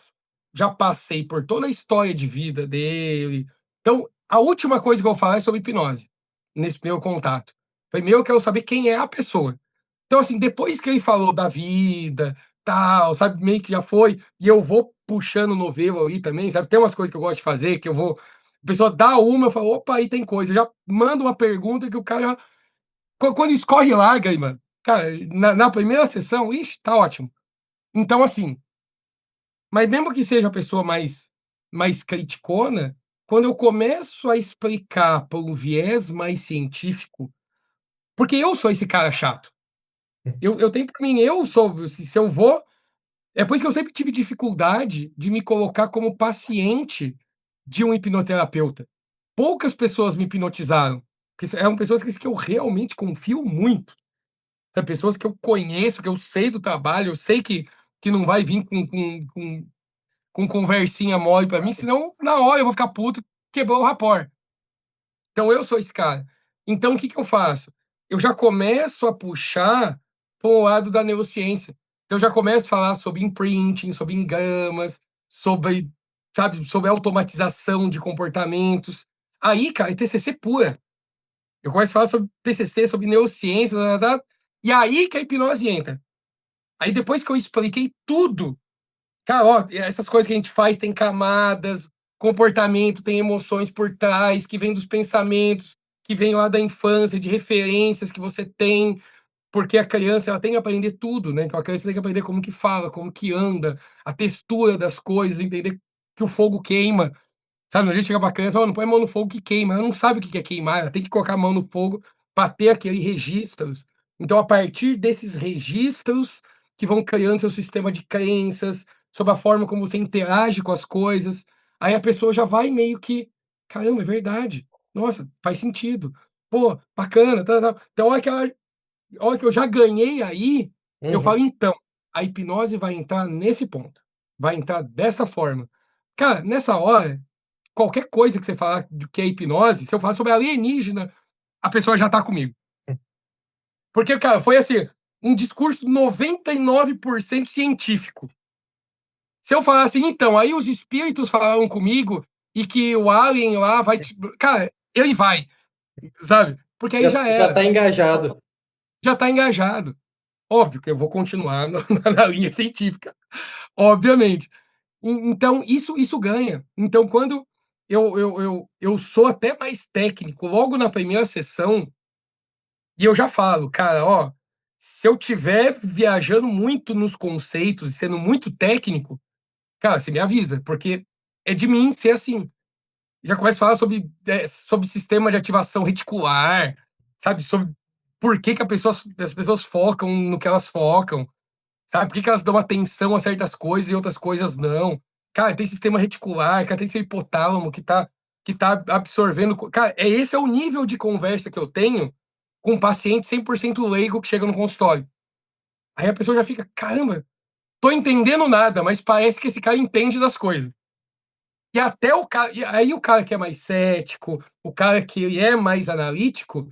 passei por toda a história de vida dele, então a última coisa que eu vou falar é sobre hipnose, nesse meu contato. Primeiro eu quero saber quem é a pessoa. Então, assim, depois que ele falou da vida, tal, sabe, meio que já foi, e eu vou puxando o novelo aí também, sabe, tem umas coisas que eu gosto de fazer, que eu vou a pessoa dá uma, eu falo: "Opa, aí tem coisa", eu já mando uma pergunta que o cara quando escorre lágrima, mano, cara, na primeira sessão, ixi, tá ótimo. Então, assim, mas mesmo que seja a pessoa mais criticona, quando eu começo a explicar por um viés mais científico, porque eu sou esse cara chato. Eu tenho pra mim, eu sou se eu vou é por isso que eu sempre tive dificuldade de me colocar como paciente de um hipnoterapeuta. Poucas pessoas me hipnotizaram, porque eram pessoas que eu realmente confio muito. São pessoas que eu conheço, que eu sei do trabalho, eu sei que não vai vir com conversinha mole pra mim, senão na hora eu vou ficar puto, quebrou o rapport. Então eu sou esse cara. Então o que que eu faço? Eu já começo a puxar para o lado da neurociência. Então eu já começo a falar sobre imprinting, sobre engramas, sobre, sabe, sobre automatização de comportamentos. Aí, cara, é TCC pura. Eu começo a falar sobre TCC, sobre neurociência, e aí que a hipnose entra. Aí depois que eu expliquei tudo, cara, ó, essas coisas que a gente faz tem camadas, comportamento, tem emoções por trás, que vem dos pensamentos, que vem lá da infância, de referências que você tem, porque a criança ela tem que aprender tudo, né? Então a criança tem que aprender como que fala, como que anda, a textura das coisas, entender que o fogo queima. Sabe, no dia chega pra criança: "Ó, não põe a mão no fogo que queima", ela não sabe o que é queimar, ela tem que colocar a mão no fogo pra ter aquele registros. Então, a partir desses registros que vão criando seu sistema de crenças, sobre a forma como você interage com as coisas. Aí a pessoa já vai meio que: "Caramba, é verdade. Nossa, faz sentido. Pô, bacana, tal". Então a hora que eu já ganhei aí, eu Uhum. falo: "Então, a hipnose vai entrar nesse ponto, vai entrar dessa forma". Cara, nessa hora, qualquer coisa que você falar do que é hipnose, se eu falar sobre alienígena, a pessoa já tá comigo. Porque, cara, foi assim, um discurso 99% científico. Se eu falar assim: "Então, aí os espíritos falaram comigo e que o alien lá vai te", cara, ele vai, sabe, porque aí já Já era, tá engajado. já tá engajado. Óbvio que eu vou continuar na linha científica, obviamente. Então isso ganha. Então quando eu sou até mais técnico logo na primeira sessão, e eu já falo: "Cara, ó, se eu tiver viajando muito nos conceitos e sendo muito técnico, cara, você me avisa, porque é de mim ser assim". Já começa a falar sobre sistema de ativação reticular, sabe, sobre por que que as pessoas focam no que elas focam. Sabe, por que que elas dão atenção a certas coisas e outras coisas não? Cara, tem sistema reticular, cara, tem seu hipotálamo que tá absorvendo cara, esse é o nível de conversa que eu tenho com um paciente 100% leigo que chega no consultório. Aí a pessoa já fica: "Caramba, tô entendendo nada, mas parece que esse cara entende das coisas". E até o cara e aí o cara que é mais cético, o cara que é mais analítico,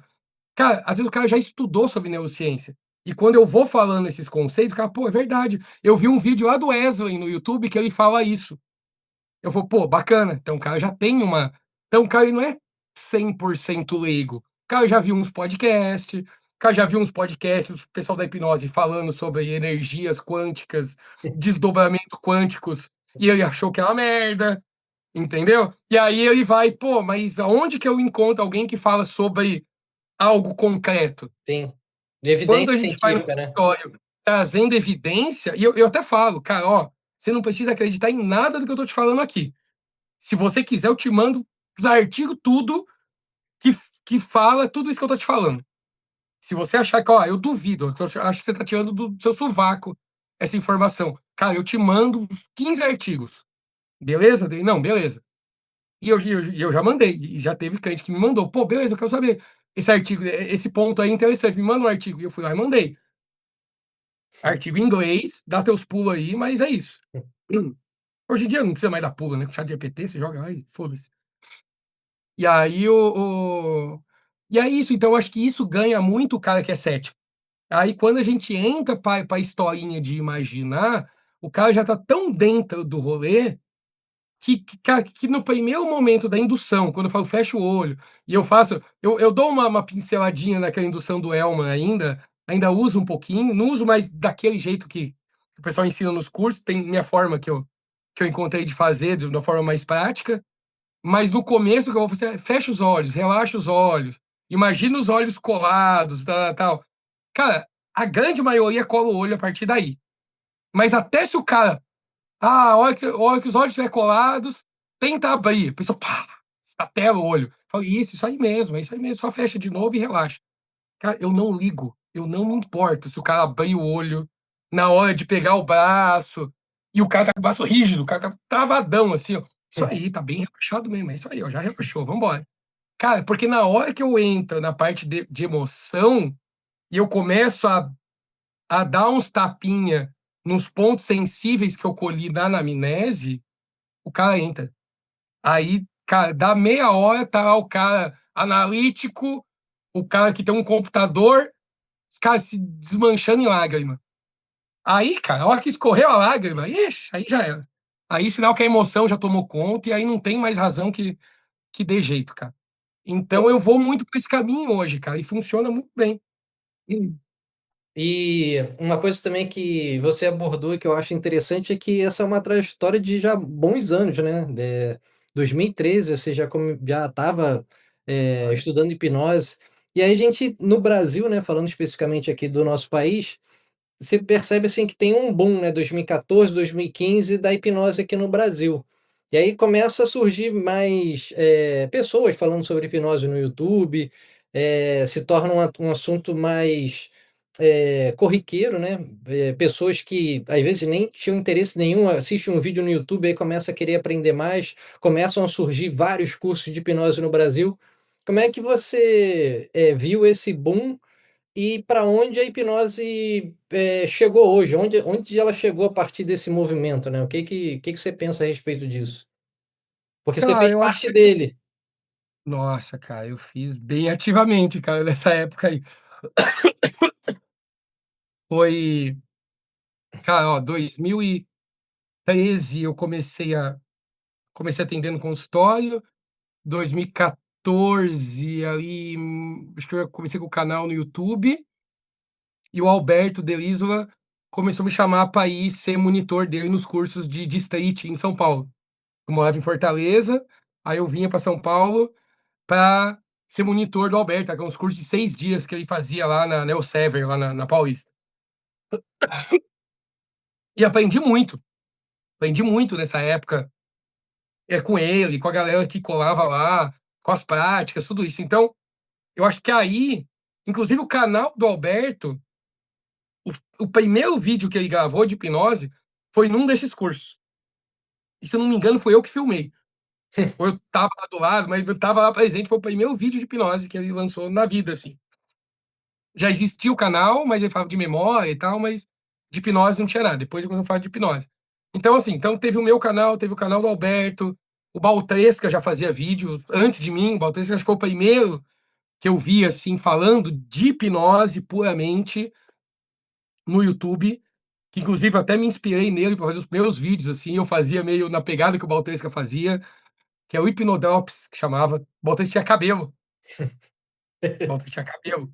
cara, às vezes o cara já estudou sobre neurociência. E quando eu vou falando esses conceitos, o cara: "Pô, é verdade. Eu vi um vídeo lá do Wesley no YouTube que ele fala isso". Eu vou: "Pô, bacana". Então o cara já tem uma então o cara ele não é 100% leigo. O cara já viu uns podcasts, o cara já viu uns podcasts do pessoal da hipnose falando sobre energias quânticas, desdobramentos quânticos, e ele achou que é uma merda, entendeu? E aí ele vai: "Pô, mas aonde que eu encontro alguém que fala sobre algo concreto?". Sim. De Quando evidência a gente vai no científica, né. consultório trazendo evidência, e eu até falo: "Cara, ó, você não precisa acreditar em nada do que eu tô te falando aqui. Se você quiser, eu te mando os artigos tudo que fala tudo isso que eu tô te falando. Se você achar que, ó, eu duvido, acho que você tá tirando do seu sovaco essa informação. Cara, eu te mando uns 15 artigos, beleza?". Dele: "Não, beleza". E eu já mandei, e já teve cliente que me mandou: "Pô, beleza, eu quero saber esse artigo, esse ponto aí é interessante, me manda um artigo". E eu fui lá e mandei. Artigo em inglês, dá teus pulos aí, mas é isso. Hoje em dia não precisa mais dar pulo, né, com o ChatGPT você joga lá e foda-se. E aí e é isso, então eu acho que isso ganha muito o cara que é cético. Aí quando a gente entra pra historinha de imaginar, o cara já tá tão dentro do rolê cara, que no primeiro momento da indução, quando eu falo fecha o olho, e eu faço eu dou uma pinceladinha naquela indução do Elman ainda uso um pouquinho, não uso mais daquele jeito que o pessoal ensina nos cursos, tem minha forma que eu encontrei de fazer de uma forma mais prática, mas no começo o que eu vou fazer é fecha os olhos, relaxa os olhos, imagina os olhos colados, tal. Cara, a grande maioria cola o olho a partir daí. Mas até se o cara a hora que os olhos estiver colados, tenta abrir. A pessoa, pá, estatela o olho. Fala: isso aí mesmo, é isso aí mesmo, só fecha de novo e relaxa". Cara, eu não ligo, eu não me importo se o cara abrir o olho na hora de pegar o braço, e o cara tá com o braço rígido, o cara tá travadão, assim, ó. Isso aí, tá bem relaxado mesmo, é isso aí, ó, já relaxou, vamos embora. Cara, porque na hora que eu entro na parte de emoção, e eu começo a dar uns tapinha nos pontos sensíveis que eu colhi na anamnese, o cara entra. Aí, cara, dá meia hora, tá lá o cara analítico, o cara que tem um computador, os caras se desmanchando em lágrima. Aí, cara, a hora que escorreu a lágrima, ixi, aí já era. Aí sinal que a emoção já tomou conta e aí não tem mais razão que dê jeito, cara. Então eu vou muito por esse caminho hoje, cara, e funciona muito bem. Hum, E uma coisa também que você abordou e que eu acho interessante é que essa é uma trajetória de já bons anos, né, 2013 você já estava, estudando hipnose, e aí a gente no Brasil, né, falando especificamente aqui do nosso país, você percebe, assim, que tem um boom, né, 2014, 2015 da hipnose aqui no Brasil. E aí começa a surgir mais, pessoas falando sobre hipnose no YouTube, se torna um assunto mais corriqueiro, né? Pessoas que às vezes nem tinham interesse nenhum, assistem um vídeo no YouTube aí começa a querer aprender mais, começam a surgir vários cursos de hipnose no Brasil. Como é que você viu esse boom e para onde a hipnose chegou hoje? Onde ela chegou a partir desse movimento, né? O que você pensa a respeito disso? Porque você Cara, fez eu acho parte dele. nossa, cara, eu fiz bem ativamente, cara, nessa época aí. Foi, cara, ó, 2013 eu comecei atendendo consultório, 2014 ali, acho que eu comecei com o canal no YouTube, e o Alberto Delisola começou a me chamar para ir ser monitor dele nos cursos de State em São Paulo. Eu morava em Fortaleza, aí eu vinha para São Paulo para ser monitor do Alberto, que é uns cursos de 6 dias que ele fazia lá na Elsevier, lá na Paulista. E aprendi muito nessa época, com ele, com a galera que colava lá, com as práticas, tudo isso. Então, eu acho que aí, inclusive o canal do Alberto, o primeiro vídeo que ele gravou de hipnose foi num desses cursos. E se eu não me engano, foi eu que filmei. Ou eu tava lá do lado, mas eu tava lá presente, foi o primeiro vídeo de hipnose que ele lançou na vida, assim. Já existia o canal, mas ele falava de memória e tal, mas de hipnose não tinha nada. Depois eu falar de hipnose. Então, assim, então teve o meu canal, teve o canal do Alberto, o Baltresca já fazia vídeo antes de mim, o Baltresca acho que foi o primeiro que eu vi, assim, falando de hipnose puramente no YouTube, que inclusive até me inspirei nele para fazer os meus vídeos, assim, eu fazia meio na pegada que o Baltresca fazia, que é o Hipnodrops, que chamava. O Baltresca tinha cabelo. O Baltresca tinha cabelo.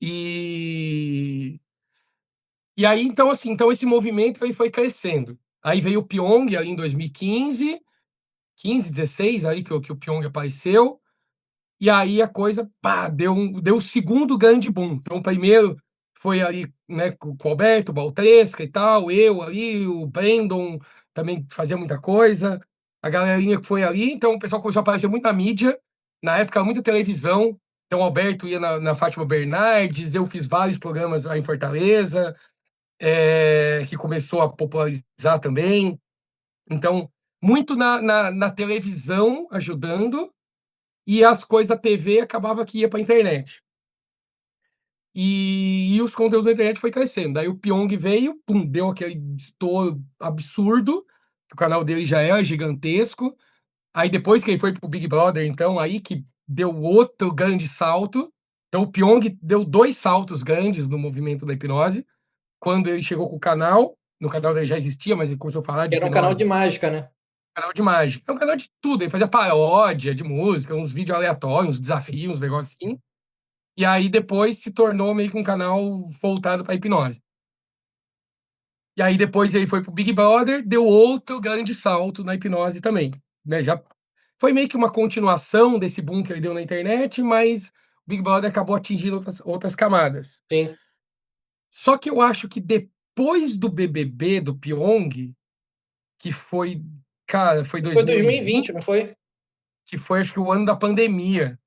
E E aí, então, assim, então esse movimento aí foi crescendo. Aí veio o Pyong ali em 2015, 15, 16, aí que o Pyong apareceu, e aí a coisa, pá, deu o segundo grande boom. Então, o primeiro foi ali, né, com o Alberto, o Baltresca e tal, eu ali, o Brandon também fazia muita coisa, a galerinha que foi ali, então o pessoal começou a aparecer muito na mídia, na época muita televisão, então o Alberto ia na Fátima Bernardes, eu fiz vários programas lá em Fortaleza, que começou a popularizar também. Então, muito na televisão ajudando, e as coisas da TV acabava que ia para a internet. E os conteúdos da internet foi crescendo. Daí o Pyong veio, pum, deu aquele estouro absurdo, que o canal dele já era gigantesco. Aí depois que ele foi pro Big Brother, então, aí que deu outro grande salto. Então o Pyong deu 2 saltos grandes no movimento da hipnose. Quando ele chegou com o canal, no canal dele já existia, mas ele começou a falar de Era um canal de hipnose, mágica, né? canal de mágica. É um canal de tudo, ele fazia paródia de música, uns vídeos aleatórios, uns desafios, uns negocinho. E aí depois se tornou meio que um canal voltado para hipnose. E aí depois ele foi pro Big Brother, deu outro grande salto na hipnose também, né? Já foi meio que uma continuação desse boom que ele deu na internet, mas o Big Brother acabou atingindo outras camadas. Sim. Só que eu acho que depois do BBB do Pyong, que foi, cara, foi Foi 2020, 2020, não foi? que foi acho que o ano da pandemia.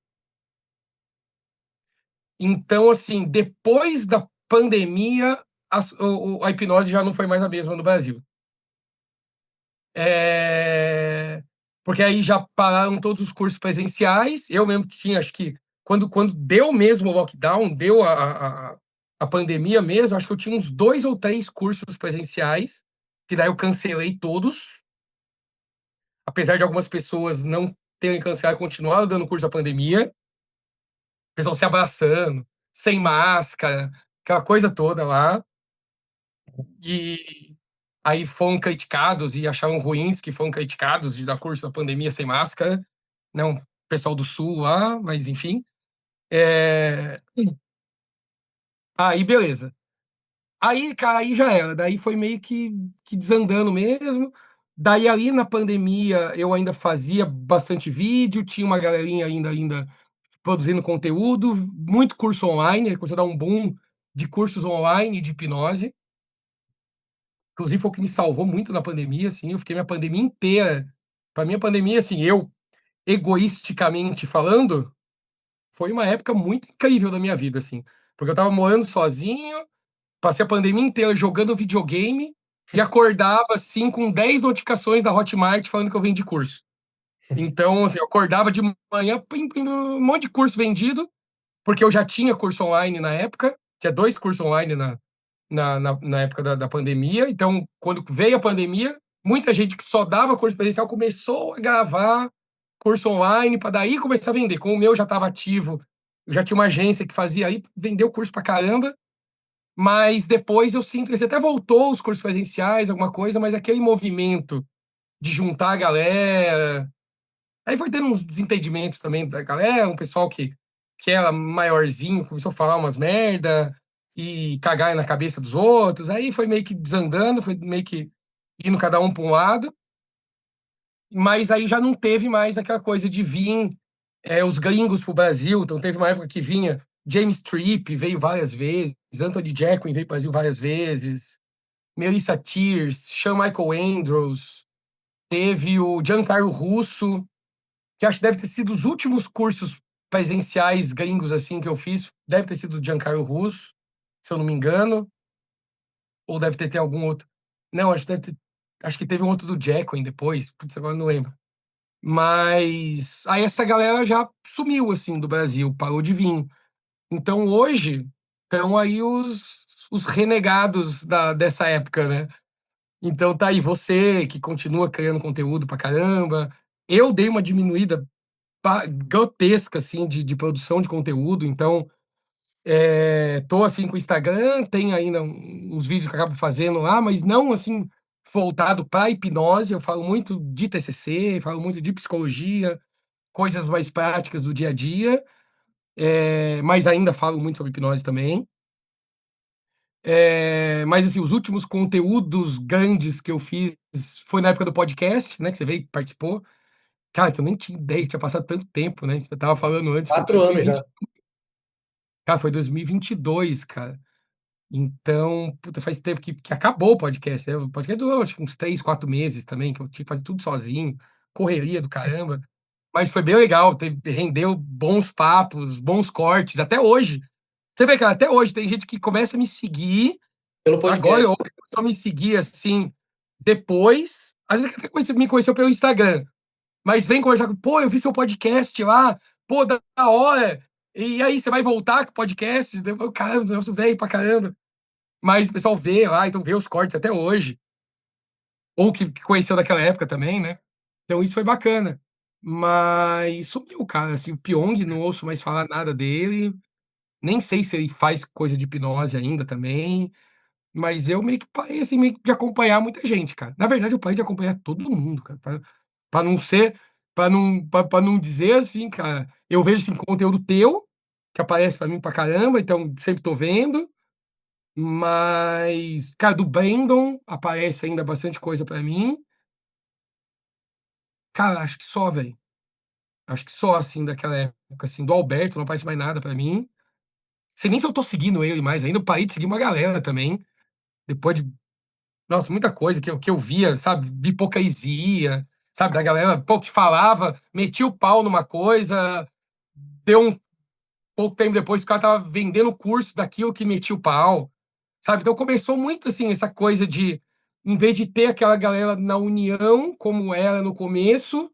Então, assim, depois da pandemia, a hipnose já não foi mais a mesma no Brasil. Porque aí já pararam todos os cursos presenciais. Eu mesmo tinha, acho que quando deu mesmo o lockdown, deu a pandemia mesmo, acho que eu tinha uns 2 ou 3 cursos presenciais, que daí eu cancelei todos, apesar de algumas pessoas não terem cancelado e continuaram dando curso da pandemia, o pessoal se abraçando, sem máscara, aquela coisa toda lá. E aí foram criticados e acharam ruins que foram criticados de dar curso da pandemia sem máscara, não, pessoal do Sul lá, mas enfim. É... Aí, beleza. Aí, cara, aí já era. Daí foi meio que desandando mesmo. Daí, ali na pandemia, eu ainda fazia bastante vídeo, tinha uma galerinha ainda produzindo conteúdo, muito curso online, começou a dar um boom de cursos online de hipnose. Inclusive, foi o que me salvou muito na pandemia, assim, eu fiquei minha pandemia inteira. Para mim, a pandemia, assim, eu, egoisticamente falando, foi uma época muito incrível da minha vida, assim. porque eu tava morando sozinho, passei a pandemia inteira jogando videogame e acordava, assim, com 10 notificações da Hotmart falando que eu vendi curso. Então, assim, eu acordava de manhã, um monte de curso vendido, porque eu já tinha curso online na época, tinha 2 cursos online na época da pandemia. Então, quando veio a pandemia, muita gente que só dava curso presencial começou a gravar curso online para daí começar a vender. Como o meu já estava ativo, eu já tinha uma agência que fazia aí, vendeu curso para caramba. Mas depois eu sinto que você até voltou os cursos presenciais, alguma coisa, mas aquele movimento de juntar a galera. Aí foi tendo uns desentendimentos também da galera, um pessoal que era maiorzinho, começou a falar umas merda e cagar na cabeça dos outros. Aí foi meio que desandando, foi meio que indo cada um para um lado. Mas aí já não teve mais aquela coisa de vir os gringos pro Brasil. Então teve uma época que vinha James Tripp, veio várias vezes, Anthony Jacquin veio pro Brasil várias vezes, Melissa Tears, Sean Michael Andrews, teve o Giancarlo Russo, que acho que deve ter sido os últimos cursos presenciais gringos assim que eu fiz, deve ter sido o Giancarlo Russo, se eu não me engano, ou deve ter algum outro. Não, acho que teve um outro do Jacquin depois, putz, agora não lembro. Mas aí essa galera já sumiu assim do Brasil, parou de vir. Então hoje estão aí os renegados dessa época, né? Então tá aí você que continua criando conteúdo pra caramba. Eu dei uma diminuída grotesca assim de produção de conteúdo, então tô assim com o Instagram, tem ainda uns vídeos que eu acabo fazendo lá, mas não assim voltado para hipnose. Eu falo muito de TCC, falo muito de psicologia, coisas mais práticas do dia a dia, mas ainda falo muito sobre hipnose também. Mas assim, os últimos conteúdos grandes que eu fiz foi na época do podcast, né? Que você veio e participou. Cara, que eu nem tinha ideia que tinha passado tanto tempo, né? Você tava falando antes, foi 4 anos 2020. já. Cara, foi 2022, cara. Então, puta, faz tempo que acabou o podcast, né? O podcast durou acho que uns 3, 4 meses também, que eu tinha que fazer tudo sozinho, correria do caramba. Mas foi bem legal, rendeu bons papos, bons cortes, até hoje. Você vê, cara, até hoje tem gente que começa a me seguir, Pelo agora podcast. começou a me seguir assim, depois, às vezes até me conheceu pelo Instagram, mas vem conversar com, pô, eu vi seu podcast lá, pô, da hora, e aí, você vai voltar com o podcast? Caramba, nosso velho pra caramba. Mas o pessoal vê lá, então vê os cortes até hoje, ou que conheceu daquela época também, né? Então isso foi bacana. Mas sumiu, cara, assim, o Pyong, não ouço mais falar nada dele, nem sei se ele faz coisa de hipnose ainda também. Mas eu meio que parei, assim, meio que de acompanhar muita gente, cara. Na verdade, eu parei de acompanhar todo mundo, cara, pra não ser pra não dizer assim, cara, eu vejo, assim, conteúdo teu, que aparece pra mim pra caramba, então sempre tô vendo, mas, cara, do Brandon aparece ainda bastante coisa pra mim. Cara, acho que só, velho. Acho que só, assim, daquela época, assim, do Alberto não aparece mais nada pra mim. Sei nem se eu tô seguindo ele mais ainda, eu parei de seguir uma galera também, depois de nossa, muita coisa que eu via, sabe? De hipocrisia, sabe? Da galera, pô, que falava, metia o pau numa coisa, deu um pouco tempo depois, o cara tava vendendo o curso daquilo que metia o pau, sabe? Então começou muito assim, essa coisa de, em vez de ter aquela galera na união, como era no começo,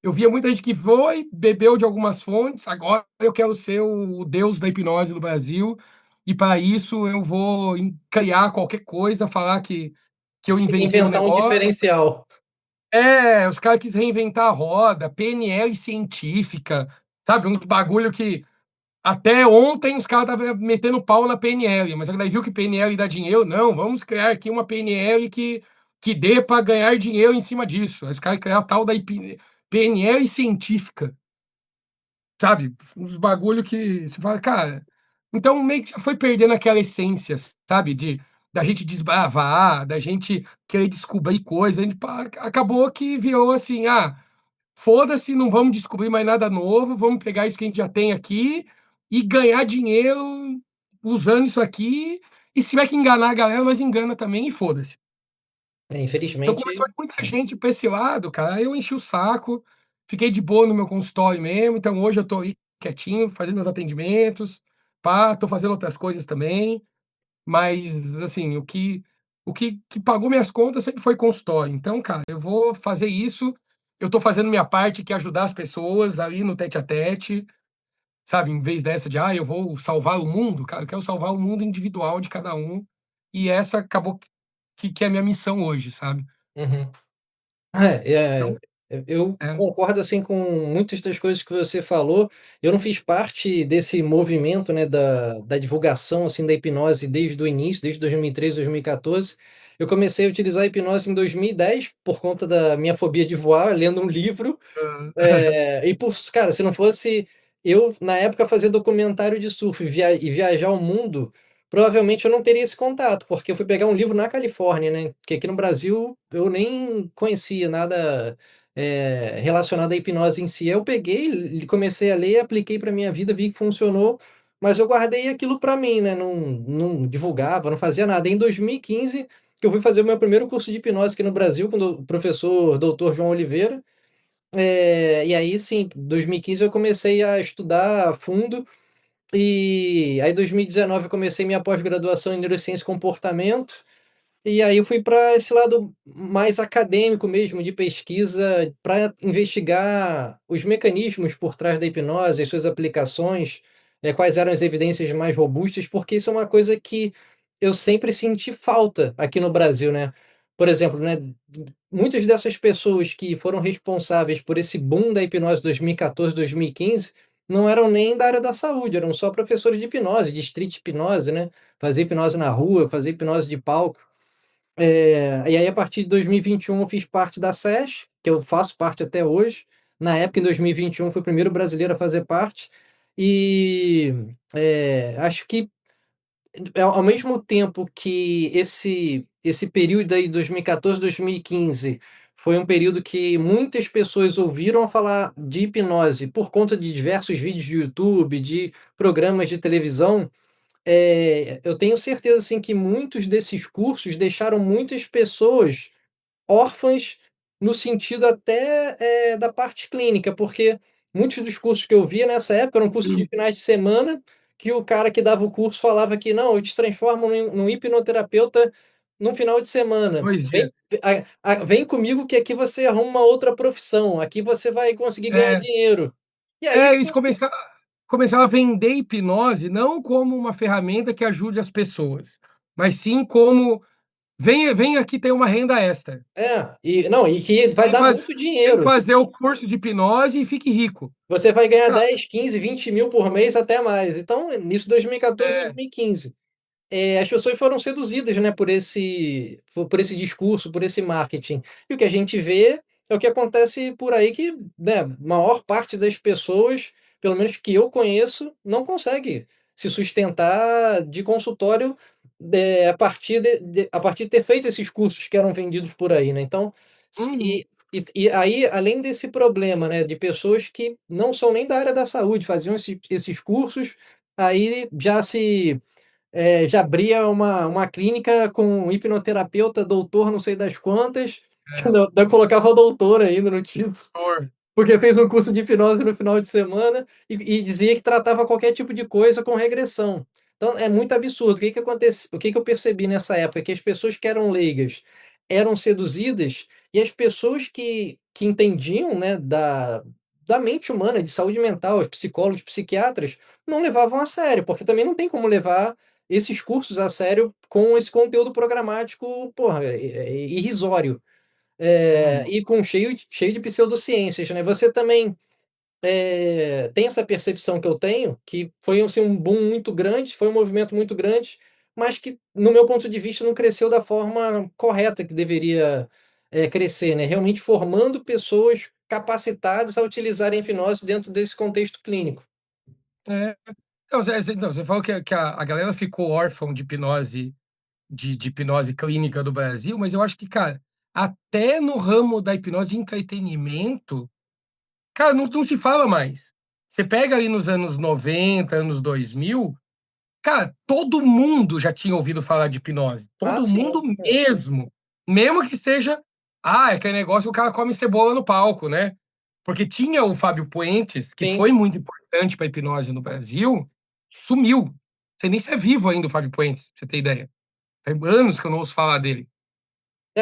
eu via muita gente que foi, bebeu de algumas fontes, agora eu quero ser o deus da hipnose no Brasil, e para isso eu vou criar qualquer coisa, falar que eu inventei um Inventar um negócio. diferencial. Os caras quis reinventar a roda, PNL científica, sabe? Uns bagulho que até ontem os caras estavam metendo pau na PNL, mas daí viu que PNL dá dinheiro. Não, vamos criar aqui uma PNL que dê para ganhar dinheiro em cima disso. Aí os caras criaram a tal da PNL científica, sabe? Uns bagulho que você fala, cara. Então meio que já foi perdendo aquela essência, sabe? Da gente desbravar, da gente querer descobrir coisas. A gente acabou que virou assim, foda-se, não vamos descobrir mais nada novo, vamos pegar isso que a gente já tem aqui e ganhar dinheiro usando isso aqui. E se tiver que enganar a galera, nós engana também e foda-se. Então começou Infelizmente, muita gente pra esse lado, cara. Aí eu enchi o saco, fiquei de boa no meu consultório mesmo. Então hoje eu tô aí quietinho, fazendo meus atendimentos, pá, tô fazendo outras coisas também, mas, assim, o que pagou minhas contas sempre foi consultório. Então, cara, eu vou fazer isso, eu tô fazendo minha parte, que é ajudar as pessoas ali no tete a tete, sabe, em vez dessa de: "Ah, eu vou salvar o mundo", cara, eu quero salvar o mundo individual de cada um, e essa acabou que é a minha missão hoje, sabe. Uhum. É, Então eu é. concordo, assim, com muitas das coisas que você falou. Eu não fiz parte desse movimento, né, da divulgação, assim, da hipnose desde o início, desde 2013, 2014. Eu comecei a utilizar a hipnose em 2010 por conta da minha fobia de voar, lendo um livro. Hã. E por cara, se não fosse eu, na época, fazer documentário de surf e viajar o mundo, provavelmente eu não teria esse contato, porque eu fui pegar um livro na Califórnia, né, que aqui no Brasil eu nem conhecia nada, relacionado à hipnose em si. Eu peguei, comecei a ler, apliquei para minha vida, vi que funcionou, mas eu guardei aquilo para mim, né, não divulgava, não fazia nada. Em 2015, que eu fui fazer o meu primeiro curso de hipnose aqui no Brasil com o professor doutor João Oliveira. E aí sim, 2015 eu comecei a estudar a fundo, e aí 2019 eu comecei minha pós-graduação em neurociência e comportamento, e aí eu fui para esse lado mais acadêmico mesmo, de pesquisa, para investigar os mecanismos por trás da hipnose, as suas aplicações, quais eram as evidências mais robustas, porque isso é uma coisa que eu sempre senti falta aqui no Brasil, né. Por exemplo, né, muitas dessas pessoas que foram responsáveis por esse boom da hipnose 2014, 2015, não eram nem da área da saúde, eram só professores de hipnose, de street hipnose, né, fazer hipnose na rua, fazer hipnose de palco. E aí a partir de 2021 eu fiz parte da SES, que eu faço parte até hoje. Na época, em 2021, fui o primeiro brasileiro a fazer parte. E, acho que ao mesmo tempo que esse período aí, 2014, 2015, foi um período que muitas pessoas ouviram falar de hipnose por conta de diversos vídeos de YouTube, de programas de televisão. Eu tenho certeza, assim, que muitos desses cursos deixaram muitas pessoas órfãs, no sentido até, da parte clínica, porque muitos dos cursos que eu via nessa época eram cursos de finais de semana, que o cara que dava o curso falava que: "Não, eu te transformo num hipnoterapeuta no final de semana. Pois é. Vem comigo que aqui você arruma uma outra profissão, aqui você vai conseguir ganhar É, dinheiro". E aí as eles pessoas começaram a vender hipnose não como uma ferramenta que ajude as pessoas, mas sim como: vem aqui ter uma renda extra. e não, e que vai Vem dar faz muito vem dinheiro. fazer o curso de hipnose e fique rico. Você vai ganhar Cara, 10, 15, 20 mil por mês, até mais. Então, nisso 2014, é. 2015. As pessoas foram seduzidas, né, por esse discurso, por esse marketing. E o que a gente vê é o que acontece por aí que, né, maior parte das pessoas, pelo menos que eu conheço, não consegue se sustentar de consultório, a partir de ter feito esses cursos que eram vendidos por aí, né. Então, se Uhum. e aí, além desse problema, né, de pessoas que não são nem da área da saúde, faziam esses cursos, aí já abria uma clínica com um hipnoterapeuta doutor não sei das quantas, que É. ainda colocava doutor ainda no título, Dor. porque fez um curso de hipnose no final de semana e dizia que tratava qualquer tipo de coisa com regressão. Então é muito absurdo. O que que eu percebi nessa época? Que as pessoas que eram leigas eram seduzidas, e as pessoas que entendiam, né, da mente humana, de saúde mental, os psicólogos, psiquiatras, não levavam a sério, porque também não tem como levar esses cursos a sério com esse conteúdo programático, porra, irrisório. Uhum. E com cheio de pseudociências, né. Você também, tem essa percepção que eu tenho, que foi, assim, um boom muito grande, foi um movimento muito grande, mas que, no meu ponto de vista, não cresceu da forma correta que deveria, crescer, né, realmente formando pessoas capacitadas a utilizarem a hipnose dentro desse contexto clínico. É. Então, você falou que a galera ficou órfão de hipnose, de hipnose clínica do Brasil, mas eu acho que, cara, até no ramo da hipnose de entretenimento, cara, não se fala mais. Você pega ali nos anos 90, anos 2000, cara, todo mundo já tinha ouvido falar de hipnose. Ah, Todo mundo sim. mesmo. Mesmo que seja, é aquele negócio que o cara come cebola no palco, né? Porque tinha o Fábio Puentes, que Sim. foi muito importante para a hipnose no Brasil, sumiu. Não sei nem se é vivo ainda o Fábio Puentes, pra você ter ideia. Tem anos que eu não ouço falar dele.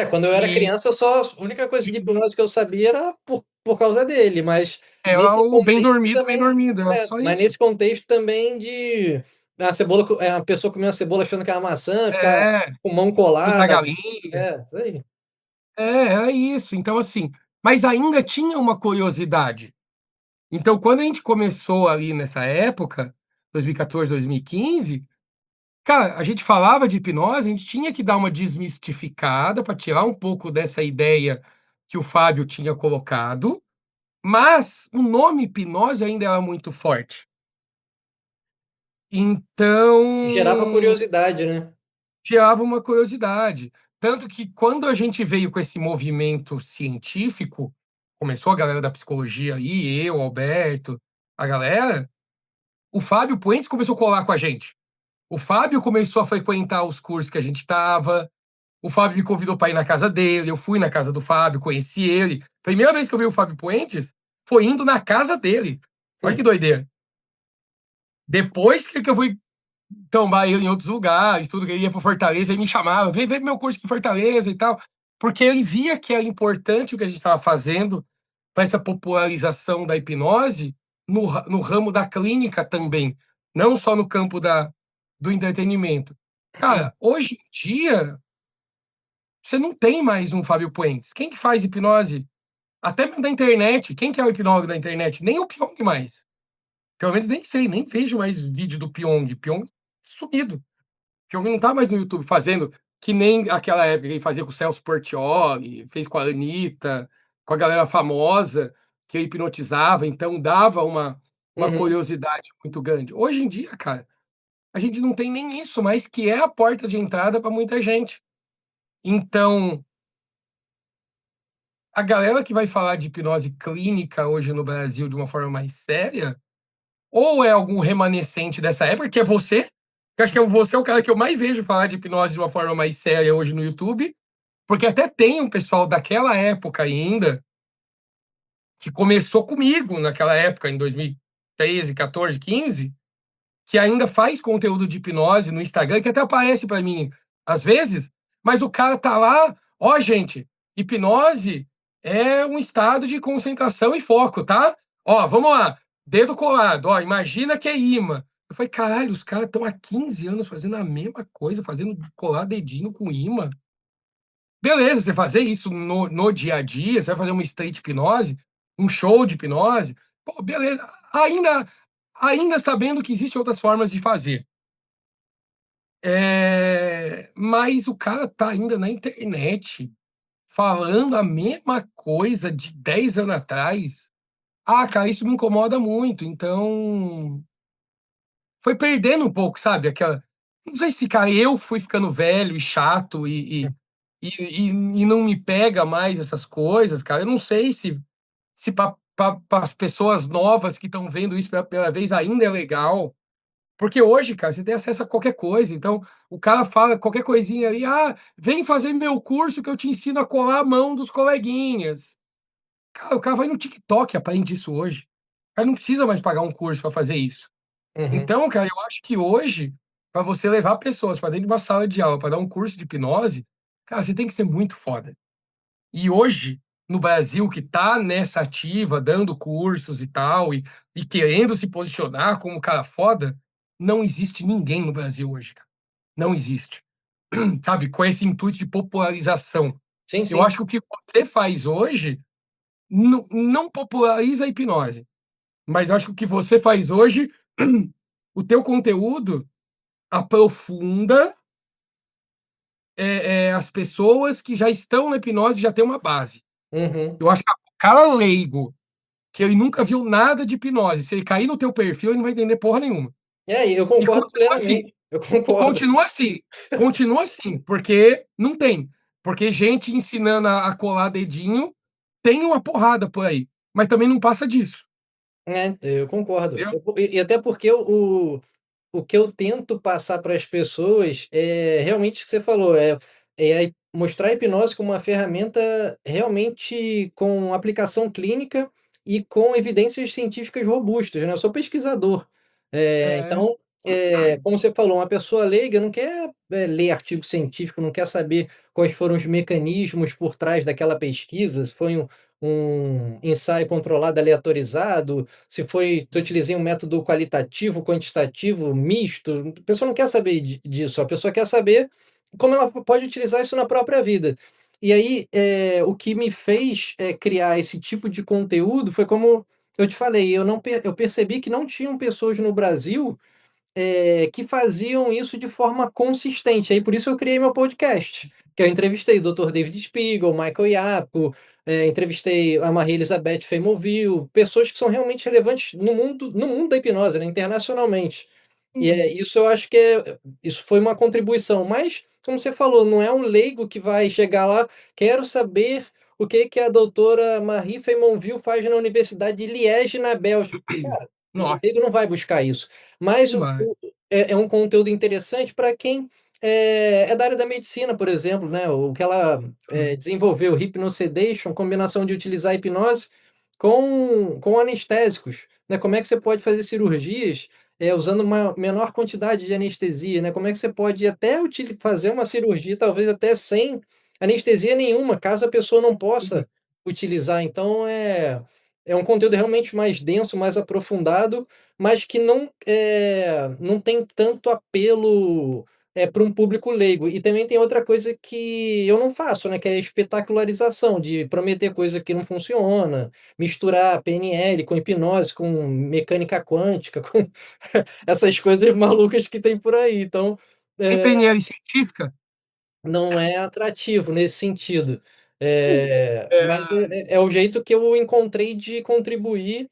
Quando eu era E criança, só a única coisa de hipnose que eu sabia era por causa dele, mas é nesse o contexto bem também dormido, é só mas isso. nesse contexto também de a cebola a pessoa comer uma cebola achando que é uma maçã, ficar É, com mão tudo da colada. galinha. Isso aí. É isso. Então, assim, mas ainda tinha uma curiosidade. Então, quando a gente começou ali nessa época, 2014, 2015, cara, a gente falava de hipnose, a gente tinha que dar uma desmistificada para tirar um pouco dessa ideia que o Fábio tinha colocado, mas o nome hipnose ainda era muito forte. Gerava Então, curiosidade, né? gerava uma curiosidade. Tanto que quando a gente veio com esse movimento científico, começou a galera da psicologia aí, eu, Alberto, a galera, o Fábio Puentes começou a colar com a gente. O Fábio começou a frequentar os cursos que a gente estava. O Fábio me convidou para ir na casa dele. Eu fui na casa do Fábio, conheci ele. Primeira vez que eu vi o Fábio Puentes foi indo na casa dele. Olha que Hum, doideira. Depois que eu fui tombar ele em outros lugares, tudo, que ele ia para Fortaleza, ele me chamava, vem ver meu curso aqui em Fortaleza e tal, porque ele via que era importante o que a gente estava fazendo para essa popularização da hipnose no ramo da clínica também, não só no campo do entretenimento. Cara, hoje em dia, você não tem mais um Fábio Puentes. Quem que faz hipnose? Até da internet. Quem que é o hipnólogo da internet? Nem o Pyong mais. Pelo menos nem sei, nem vejo mais vídeo do Pyong. Pyong sumido. Que alguém não tá mais no YouTube fazendo que nem aquela época que ele fazia com o Celso Portiolli, fez com a Anitta, com a galera famosa, que ele hipnotizava, então dava uma uhum. curiosidade muito grande. Hoje em dia, cara, a gente não tem nem isso mais, que é a porta de entrada para muita gente. Então, a galera que vai falar de hipnose clínica hoje no Brasil de uma forma mais séria, ou é algum remanescente dessa época, que é você, que acho que você é o cara que eu mais vejo falar de hipnose de uma forma mais séria hoje no YouTube, porque até tem um pessoal daquela época ainda, que começou comigo naquela época, em 2013, 14, 15, que ainda faz conteúdo de hipnose no Instagram, que até aparece para mim às vezes, mas o cara tá lá, ó, gente, hipnose é um estado de concentração e foco, tá? Ó, vamos lá, dedo colado, ó, imagina que é imã. Eu falei, caralho, os caras estão há 15 anos fazendo a mesma coisa, fazendo colar dedinho com imã. Beleza, você fazer isso no dia a dia, você vai fazer uma street hipnose, um show de hipnose, pô, beleza. Ainda sabendo que existem outras formas de fazer. Mas o cara tá ainda na internet falando a mesma coisa de 10 anos atrás. Ah, cara, isso me incomoda muito. Então, foi perdendo um pouco, sabe? Aquela. Não sei se, cara, eu fui ficando velho e chato e não me pega mais essas coisas, cara. Eu não sei se para as pessoas novas que estão vendo isso pela primeira vez ainda é legal. Porque hoje, cara, você tem acesso a qualquer coisa. Então, o cara fala qualquer coisinha ali, ah, vem fazer meu curso que eu te ensino a colar a mão dos coleguinhas. Cara, o cara vai no TikTok e aprende isso hoje. O cara não precisa mais pagar um curso para fazer isso. Uhum. Então, cara, eu acho que hoje, para você levar pessoas para dentro de uma sala de aula para dar um curso de hipnose, cara, você tem que ser muito foda. E hoje, no Brasil, que está nessa ativa, dando cursos e tal, e querendo se posicionar como cara foda, não existe ninguém no Brasil hoje, cara. Não existe. Sabe? Com esse intuito de popularização. Sim, Eu sim. acho que o que você faz hoje não populariza a hipnose. Mas eu acho que o que você faz hoje, o teu conteúdo aprofunda as pessoas que já estão na hipnose e já têm uma base. Uhum. Eu acho que o cara leigo que ele nunca viu nada de hipnose. Se ele cair no teu perfil, ele não vai entender porra nenhuma. E eu E concordo continua assim. plenamente. Eu E concordo. continua assim. Continua assim, porque não tem. Porque gente ensinando a colar dedinho tem uma porrada por aí. Mas também não passa disso. Eu concordo. Entendeu? E até porque o que eu tento passar para as pessoas é realmente o que você falou, mostrar a hipnose como uma ferramenta realmente com aplicação clínica e com evidências científicas robustas, né, eu sou pesquisador, É, então como você falou, uma pessoa leiga não quer, ler artigo científico, não quer saber quais foram os mecanismos por trás daquela pesquisa, se foi um ensaio controlado aleatorizado, se eu utilizei um método qualitativo, quantitativo, misto. A pessoa não quer saber disso, a pessoa quer saber como ela pode utilizar isso na própria vida. E aí, o que me fez, criar esse tipo de conteúdo foi como eu te falei, eu percebi que não tinham pessoas no Brasil que faziam isso de forma consistente. Aí por isso eu criei meu podcast, que eu entrevistei o Dr. David Spiegel, Michael Yapo, entrevistei a Maria Elizabeth Femoville, pessoas que são realmente relevantes no mundo da hipnose, né, internacionalmente. E Uhum. isso eu acho que isso foi uma contribuição, mas, como você falou, não é um leigo que vai chegar lá, quero saber o que que a doutora Marie Feymonville faz na Universidade de Liège, na Bélgica. Cara, o leigo Nossa, não vai buscar isso. Mas demais. é um conteúdo interessante para quem é da área da medicina, por exemplo, né? O que ela desenvolveu, Hypnosedation, combinação de utilizar a hipnose com anestésicos, né? Como é que você pode fazer cirurgias usando uma menor quantidade de anestesia, né? Como é que você pode até fazer uma cirurgia, talvez até sem anestesia nenhuma, caso a pessoa não Uhum. possa utilizar. Então, é um conteúdo realmente mais denso, mais aprofundado, mas que não tem tanto apelo, para um público leigo. E também tem outra coisa que eu não faço, né, que é a espetacularização, de prometer coisa que não funciona, misturar PNL com hipnose, com mecânica quântica, com essas coisas malucas que tem por aí. Então, Tem eh PNL científica? não é atrativo nesse sentido. Sim. Mas é o jeito que eu encontrei de contribuir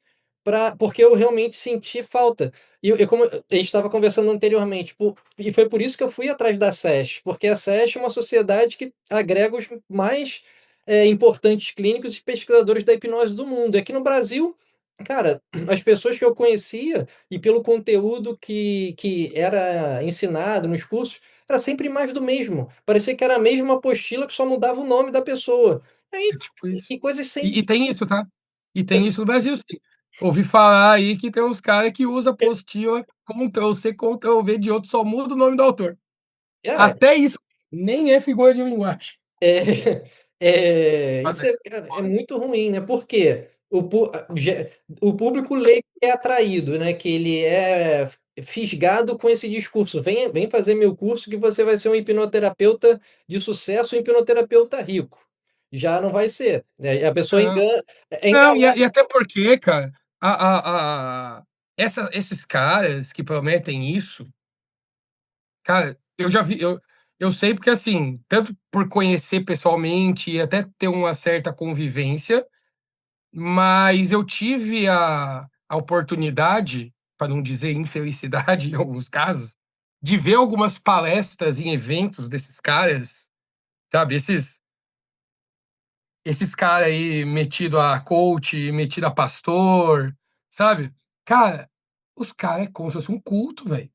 porque eu realmente senti falta. E como a gente estava conversando anteriormente, e foi por isso que eu fui atrás da SESC, porque a SESC é uma sociedade que agrega os mais, importantes clínicos e pesquisadores da hipnose do mundo. Aqui no Brasil, cara, as pessoas que eu conhecia e pelo conteúdo que era ensinado nos cursos, era sempre mais do mesmo. Parecia que era a mesma apostila que só mudava o nome da pessoa. Aí, É tipo isso. e coisas E sem. tem isso, tá? E tem isso no Brasil, sim. Ouvi falar aí que tem uns cara que usa apostila Ctrl+C, Ctrl+V de outro, só muda o nome do autor. Ah, Até isso nem é figura de linguagem. é, Foda, isso cara, é foda. muito ruim, né? Por quê? O público leigo é atraído, né? Que ele é fisgado com esse discurso. Vem fazer meu curso que você vai ser um hipnoterapeuta de sucesso, um hipnoterapeuta rico. Já não vai ser. A pessoa Não, é não, enganada. e até porque, cara, esses caras que prometem isso, cara, eu já vi, eu sei porque, assim, tanto por conhecer pessoalmente e até ter uma certa convivência, mas eu tive a oportunidade, para não dizer infelicidade em alguns casos, de ver algumas palestras em eventos desses caras, sabe? Esses caras aí metido a coach, metido a pastor, sabe? Cara, os caras é como se fosse um culto, velho.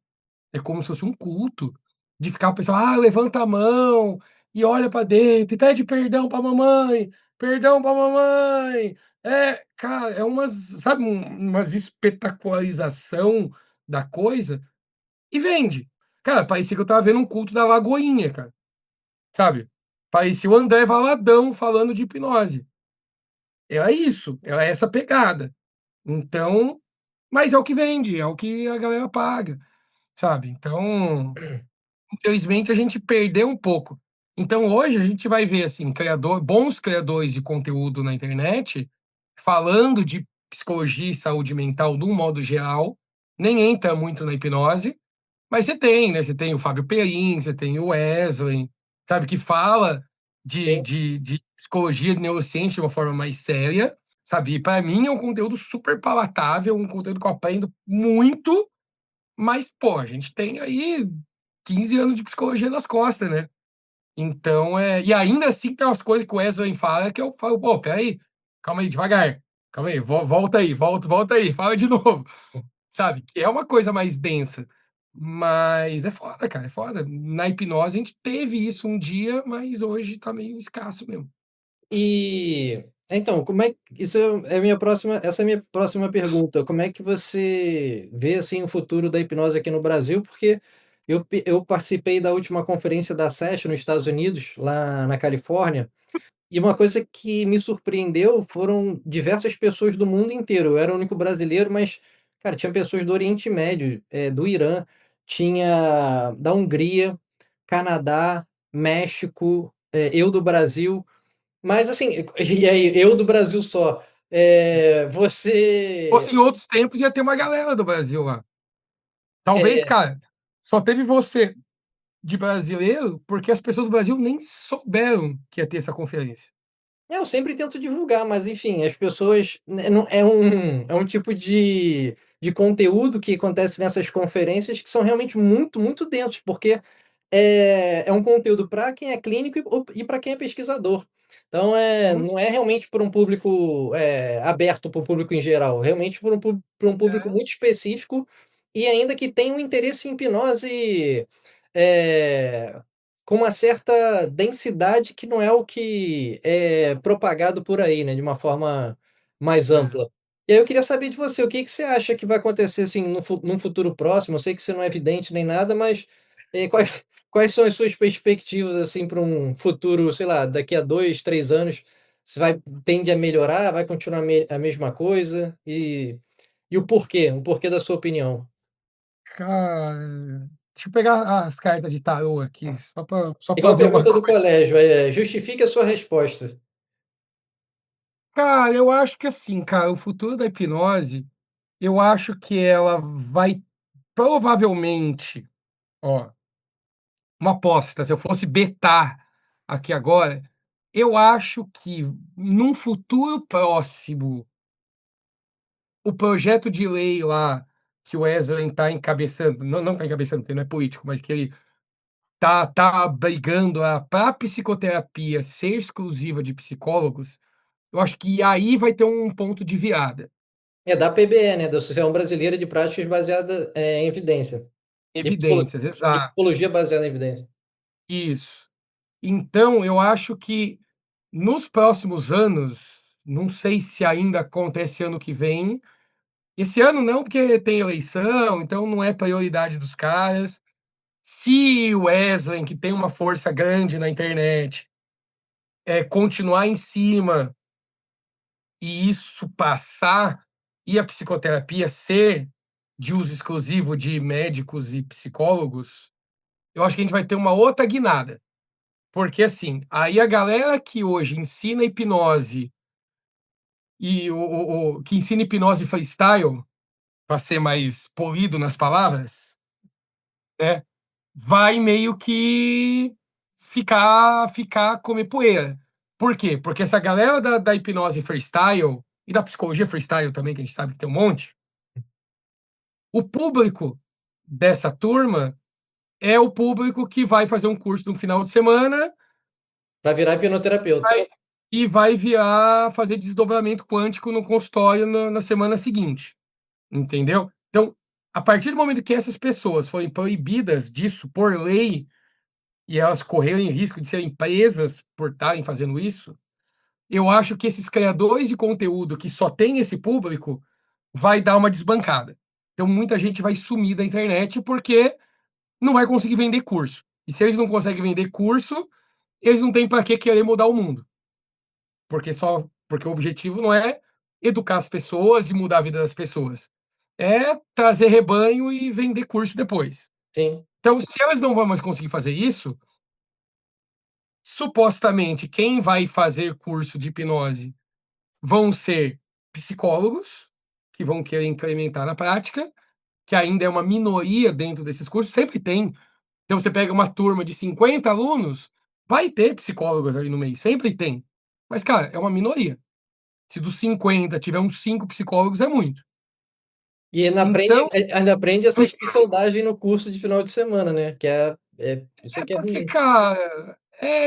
É como se fosse um culto. De ficar o pessoal, levanta a mão e olha pra dentro e pede perdão pra mamãe. Cara, é umas, sabe, umas espetacularização da coisa e vende. Cara, parecia que eu tava vendo um culto da Lagoinha, cara, sabe? Parecia o André Valadão falando de hipnose. É isso, é essa pegada. Então, mas é o que vende, é o que a galera paga, sabe? Então, infelizmente a gente perdeu um pouco. Então, hoje a gente vai ver assim, bons criadores de conteúdo na internet falando de psicologia e saúde mental de um modo geral, nem entra muito na hipnose, mas você tem, né? Você tem o Fábio Perin, você tem o Wesley, sabe, que fala Sim. de psicologia, de neurociência de uma forma mais séria, sabe? E para mim é um conteúdo super palatável, um conteúdo que eu aprendo muito, mas, pô, a gente tem aí 15 anos de psicologia nas costas, né? Então, e ainda assim tem umas coisas que o Wesley fala que eu falo, pô, peraí, calma aí, devagar, calma aí, volta aí, volta aí, fala de novo, sabe? Que é uma coisa mais densa. Mas é foda, cara, é foda. Na hipnose a gente teve isso um dia, mas hoje tá meio escasso mesmo. E Então, como é isso é a minha próxima essa é a minha próxima pergunta, como é que você vê, assim, o futuro da hipnose aqui no Brasil? Porque eu participei da última conferência da SEST nos Estados Unidos, lá na Califórnia, e uma coisa que me surpreendeu foram diversas pessoas do mundo inteiro. Eu era o único brasileiro, mas, cara, tinha pessoas do Oriente Médio, do Irã, tinha da Hungria, Canadá, México, eu do Brasil. Mas assim, e aí, eu do Brasil só. Se fosse Você. em outros tempos, ia ter uma galera do Brasil lá. Talvez, É, cara, só teve você de brasileiro, porque as pessoas do Brasil nem souberam que ia ter essa conferência. eu sempre tento divulgar, mas enfim, as pessoas. Não, é um tipo de conteúdo que acontece nessas conferências que são realmente muito, muito densos, porque é um conteúdo para quem é clínico e para quem é pesquisador. Então, Uhum. não é realmente para um público aberto para o público em geral, realmente para um público É, muito específico e ainda que tem um interesse em hipnose é, com uma certa densidade que não é o que é propagado por aí, né, de uma forma mais é. ampla. E aí eu queria saber de você, o que que você acha que vai acontecer assim num futuro próximo? Eu sei que você não é vidente nem nada, mas quais são as suas perspectivas, assim, para um futuro, sei lá, daqui a 2, 3 anos? Você tende a melhorar, vai continuar a mesma coisa? E o porquê? O porquê da sua opinião? Cara, deixa eu pegar as cartas de tarô aqui, só pra Igual a ver uma pergunta do coisa. colégio, justifique a sua resposta. Cara, eu acho que assim, cara, o futuro da hipnose, eu acho que ela vai provavelmente, ó, uma aposta, se eu fosse betar aqui agora, eu acho que num futuro próximo, o projeto de lei lá que o Wesley está encabeçando, não está encabeçando, porque não é político, mas que ele tá brigando para a psicoterapia ser exclusiva de psicólogos, eu acho que aí vai ter um ponto de virada. É da PBE, né, da Associação Brasileira de Práticas Baseadas em Evidência. De Evidências, de exato. psicologia baseada em evidência. Isso. Então eu acho que nos próximos anos, não sei se ainda acontece ano que vem, esse ano não, porque tem eleição, então não é prioridade dos caras. Se o Wesley, que tem uma força grande na internet, continuar em cima e isso passar, e a psicoterapia ser de uso exclusivo de médicos e psicólogos, eu acho que a gente vai ter uma outra guinada. Porque, assim, aí a galera que hoje ensina hipnose e que ensina hipnose freestyle, para ser mais polido nas palavras, né, vai meio que ficar comer poeira. Por quê? Porque essa galera da hipnose freestyle e da psicologia freestyle também, que a gente sabe que tem um monte, o público dessa turma é o público que vai fazer um curso no final de semana Para virar hipnoterapeuta. vai, e vai virar fazer desdobramento quântico no consultório na semana seguinte. Entendeu? Então, a partir do momento que essas pessoas forem proibidas disso por lei e elas correrem risco de serem presas por estarem fazendo isso, eu acho que esses criadores de conteúdo que só tem esse público vai dar uma desbancada. Então, muita gente vai sumir da internet porque não vai conseguir vender curso. E se eles não conseguem vender curso, eles não têm para que querer mudar o mundo. Porque o objetivo não é educar as pessoas e mudar a vida das pessoas. É trazer rebanho e vender curso depois. Sim. Então, se elas não vão mais conseguir fazer isso, supostamente quem vai fazer curso de hipnose vão ser psicólogos, que vão querer implementar na prática, que ainda é uma minoria dentro desses cursos, sempre tem. Então, você pega uma turma de 50 alunos, vai ter psicólogos ali no meio, sempre tem. Mas, cara, é uma minoria. Se dos 50 tiver uns 5 psicólogos, é muito. E Então, ainda aprende essa especialidade no curso de final de semana, né? Isso é aqui é porque, ruim. cara,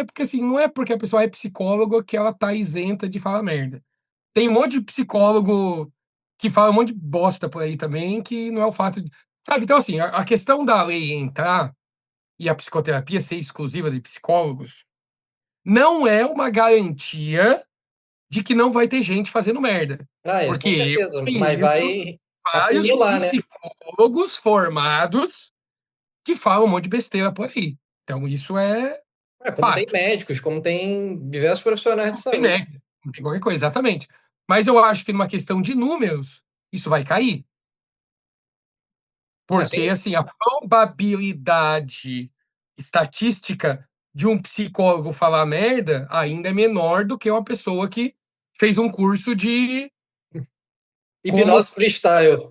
porque assim, não é porque a pessoa é psicóloga que ela tá isenta de falar merda. Tem um monte de psicólogo que fala um monte de bosta por aí também, que não é o fato de. Sabe? Então, assim, a questão da lei entrar e a psicoterapia ser exclusiva de psicólogos não é uma garantia de que não vai ter gente fazendo merda. Isso Porque com eu certeza, mas conheço vai vários acumular, né? psicólogos formados que falam um monte de besteira por aí. Então isso é Como tem fato. médicos, como tem diversos profissionais de Não tem, saúde. né? Não tem qualquer coisa, exatamente. Mas eu acho que numa questão de números, isso vai cair. Porque, Assim, assim, a probabilidade estatística de um psicólogo falar merda ainda é menor do que uma pessoa que fez um curso de como hipnose freestyle.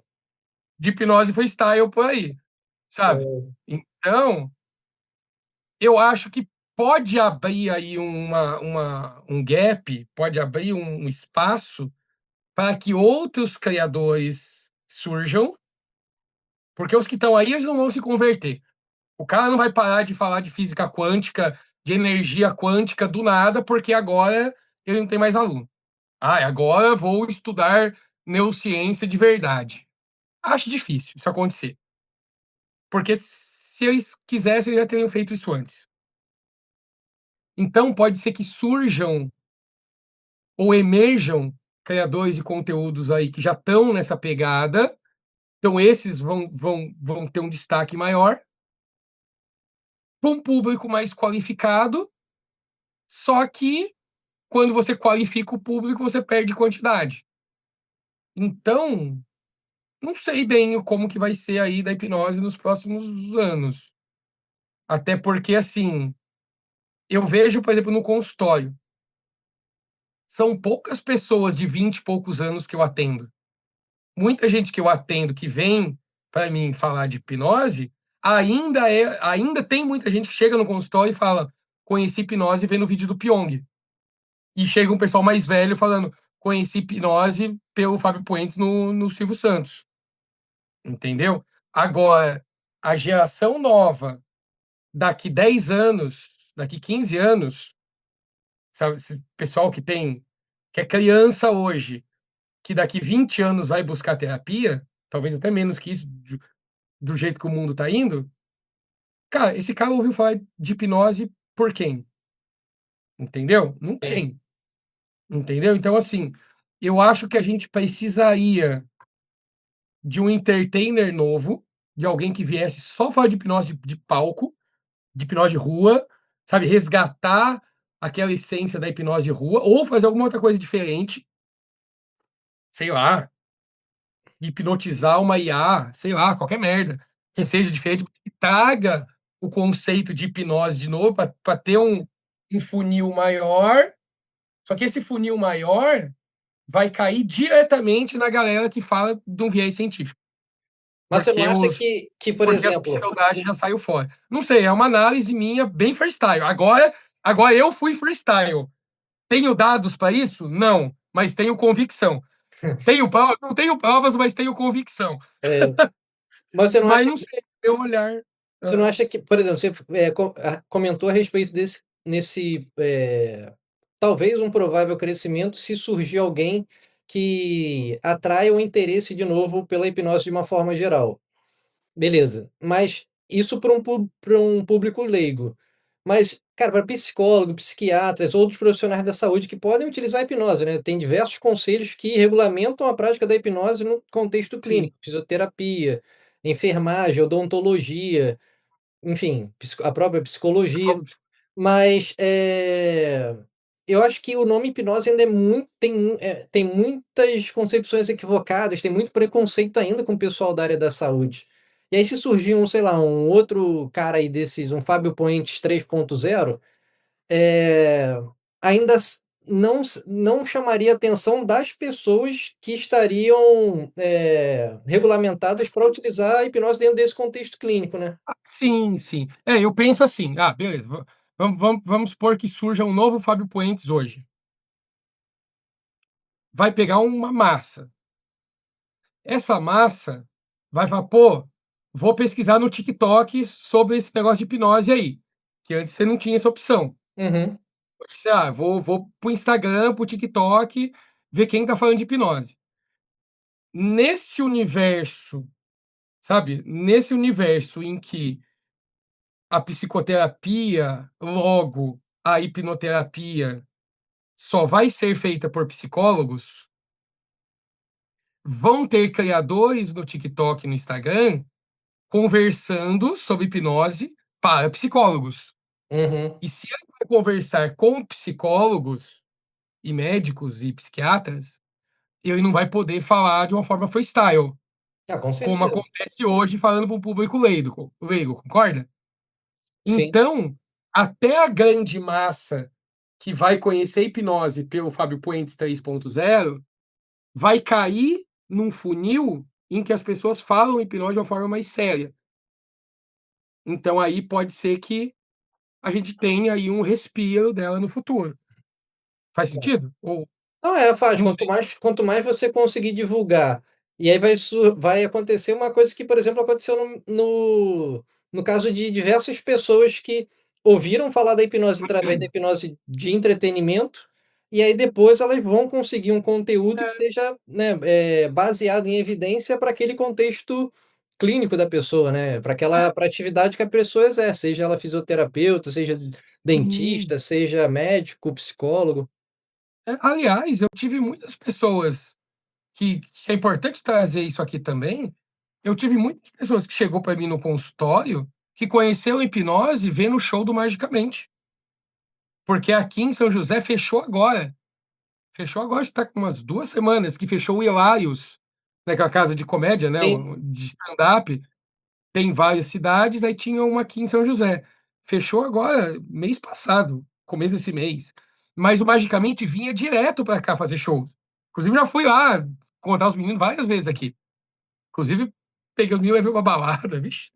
de hipnose freestyle por aí, sabe? Então, eu acho que pode abrir aí um gap, pode abrir um espaço para que outros criadores surjam, porque os que estão aí eles não vão se converter. O cara não vai parar de falar de física quântica, de energia quântica do nada, porque agora ele não tem mais aluno. Ah, agora eu vou estudar neurociência de verdade. Acho difícil isso acontecer. Porque se eles quisessem, eles já teriam feito isso antes. Então, pode ser que surjam ou emerjam criadores de conteúdos aí que já estão nessa pegada. Então, esses vão ter um destaque maior para um público mais qualificado. Só que, quando você qualifica o público, você perde quantidade. Então, não sei bem como que vai ser aí da hipnose nos próximos anos. Até porque, assim, eu vejo, por exemplo, no consultório, são poucas pessoas de 20 e poucos anos que eu atendo. Muita gente que eu atendo que vem para mim falar de hipnose, ainda tem muita gente que chega no consultório e fala: conheci hipnose vendo o vídeo do Pyong. E chega um pessoal mais velho falando: conheci hipnose pelo Fábio Puentes no Silvio Santos. Entendeu? Agora, a geração nova, daqui 10 anos, daqui 15 anos, sabe, esse pessoal que é criança hoje, que daqui 20 anos vai buscar terapia, talvez até menos que isso, do jeito que o mundo tá indo, cara, esse cara ouviu falar de hipnose por quem? Entendeu? Não sim. tem. Entendeu? Então, assim, eu acho que a gente precisaria de um entertainer novo, de alguém que viesse só falar de hipnose de palco, de hipnose de rua, sabe? Resgatar aquela essência da hipnose de rua, ou fazer alguma outra coisa diferente, sei lá, hipnotizar uma IA, sei lá, qualquer merda, que seja diferente, que traga o conceito de hipnose de novo, para ter um funil maior. Só que esse funil maior vai cair diretamente na galera que fala de um viés científico. Mas você não Porque acha os por porque a exemplo, pseudagem já saiu fora. Não sei, é uma análise minha bem freestyle. Agora eu fui freestyle. Tenho dados para isso? Não, mas tenho convicção. Não tenho provas, mas tenho convicção. é, mas Mas não sei, meu olhar. você não acha que, por exemplo, você comentou a respeito nesse, talvez um provável crescimento se surgir alguém que atraia o interesse de novo pela hipnose de uma forma geral. Beleza, mas isso para um público leigo. Mas, cara, para psicólogo, psiquiatras, outros profissionais da saúde que podem utilizar a hipnose, né? Tem diversos conselhos que regulamentam a prática da hipnose no contexto Sim, clínico, fisioterapia, enfermagem, odontologia, enfim, a própria psicologia. Mas, eu acho que o nome hipnose ainda tem muitas concepções equivocadas, tem muito preconceito ainda com o pessoal da área da saúde. E aí se surgir sei lá, um outro cara aí desses, um Fábio Puentes 3.0, eh, ainda não chamaria a atenção das pessoas que estariam, regulamentadas para utilizar a hipnose dentro desse contexto clínico, né. sim, sim. Eu penso assim, beleza, vamos supor que surja um novo Fábio Puentes hoje. Vai pegar uma massa. Essa massa vai falar: pô, vou pesquisar no TikTok sobre esse negócio de hipnose aí, que antes você não tinha essa opção. Uhum. Você, vou pro Instagram, pro TikTok, ver quem tá falando de hipnose. Nesse universo, sabe? Nesse universo em que a psicoterapia, logo a hipnoterapia só vai ser feita por psicólogos, vão ter criadores no TikTok e no Instagram conversando sobre hipnose para psicólogos. Uhum. E se ele vai conversar com psicólogos e médicos e psiquiatras, ele não vai poder falar de uma forma freestyle, Ah, com como certeza. acontece hoje falando para o público leigo, concorda? Sim. Então, até a grande massa que vai conhecer hipnose pelo Fábio Puentes 3.0 vai cair num funil em que as pessoas falam hipnose de uma forma mais séria. Então aí pode ser que a gente tenha aí um respiro dela no futuro. Faz sentido? Ou Não, faz. não Quanto mais você conseguir divulgar, e aí vai acontecer uma coisa que, por exemplo, aconteceu no caso de diversas pessoas que ouviram falar da hipnose através da hipnose de entretenimento, e aí depois elas vão conseguir um conteúdo que é, seja, né, baseado em evidência para aquele contexto clínico da pessoa, né, pra atividade que a pessoa exerce, seja ela fisioterapeuta, seja sim. dentista, seja médico, psicólogo. Aliás, eu tive muitas pessoas que é importante trazer isso aqui também. Eu tive muitas pessoas que chegou para mim no consultório que conheceu a hipnose vendo o show do Magicamente. Porque aqui em São José fechou agora. Fechou agora, está com umas 2 semanas que fechou o Hilários, né, que é a casa de comédia, né, Sim. de stand-up. Tem várias cidades, aí tinha uma aqui em São José. Fechou agora mês passado, começo desse mês. Mas o Magicamente vinha direto para cá fazer show. Inclusive já fui lá contar os meninos várias vezes aqui. Inclusive peguei os meninos e levei uma balada, vixe.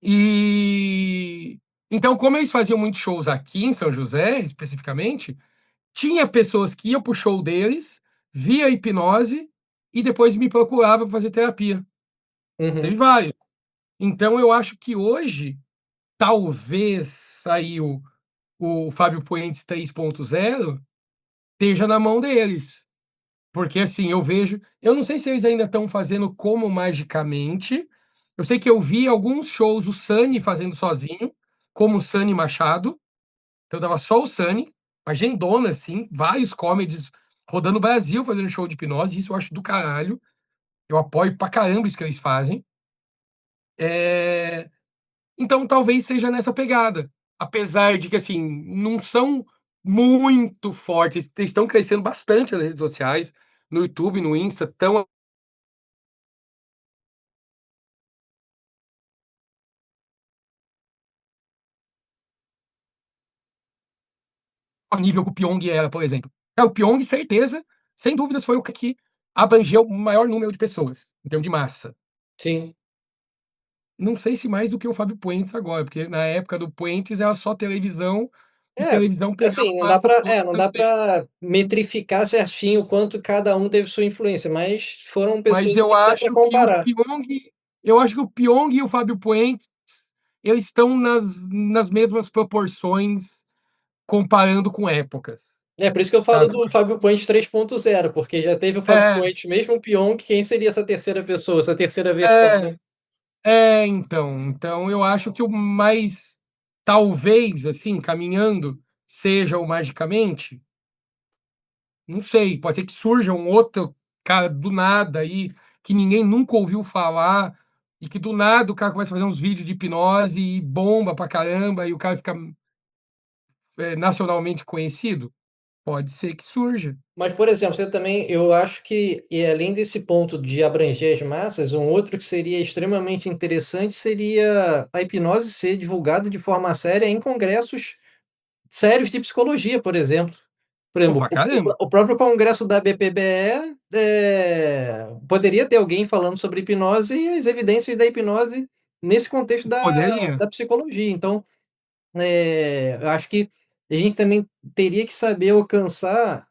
E então, como eles faziam muitos shows aqui em São José, especificamente, tinha pessoas que iam pro show deles, via hipnose e depois me procurava para fazer terapia. Teve Uhum. vários. Então eu acho que hoje, talvez aí o Fábio Puentes 3.0 esteja na mão deles. Porque assim, eu não sei se eles ainda estão fazendo como magicamente. Eu sei que eu vi alguns shows o Sani fazendo sozinho, como o Sani Machado. Então tava só o Sani, agendona assim, vários comedies rodando o Brasil fazendo show de hipnose. Isso eu acho do caralho. Eu apoio pra caramba isso que eles fazem. É, Então talvez seja nessa pegada. Apesar de que, assim, não são muito fortes. Eles estão crescendo bastante nas redes sociais, no YouTube, no Insta, estão ao nível que o Pyong era, por exemplo. O Pyong, certeza, sem dúvidas, foi o que abrangeu o maior número de pessoas, em termos de massa. Sim. Não sei se mais do que o Fábio Puentes agora, porque na época do Puentes era só televisão, e É, televisão pegava assim, a massa toda não dá também. para metrificar certinho o quanto cada um teve sua influência, mas foram Mas pessoas que dá para comparar. Eu acho que o Pyong e o Fábio Puentes, eles estão nas mesmas proporções comparando com épocas, É, por isso que eu falo sabe? do Fábio Puentes 3.0, porque já teve o Fábio É, Puentes, mesmo o Pyong, quem seria essa terceira pessoa, essa terceira versão, né? é, então eu acho que o mais, talvez, assim, caminhando, seja o Magicamente, não sei, pode ser que surja um outro cara do nada aí, que ninguém nunca ouviu falar, e que do nada o cara começa a fazer uns vídeos de hipnose e bomba pra caramba, e o cara fica nacionalmente conhecido. Pode ser que surja. Mas, por exemplo, você também, eu acho que, e além desse ponto de abranger as massas, um outro que seria extremamente interessante seria a hipnose ser divulgada de forma séria em congressos sérios de psicologia, por exemplo. Por Pô, exemplo, pra caramba. o próprio congresso da BPBE, poderia ter alguém falando sobre hipnose e as evidências da hipnose nesse contexto Poderia. da psicologia. Então, eu acho que a gente também teria que saber alcançar,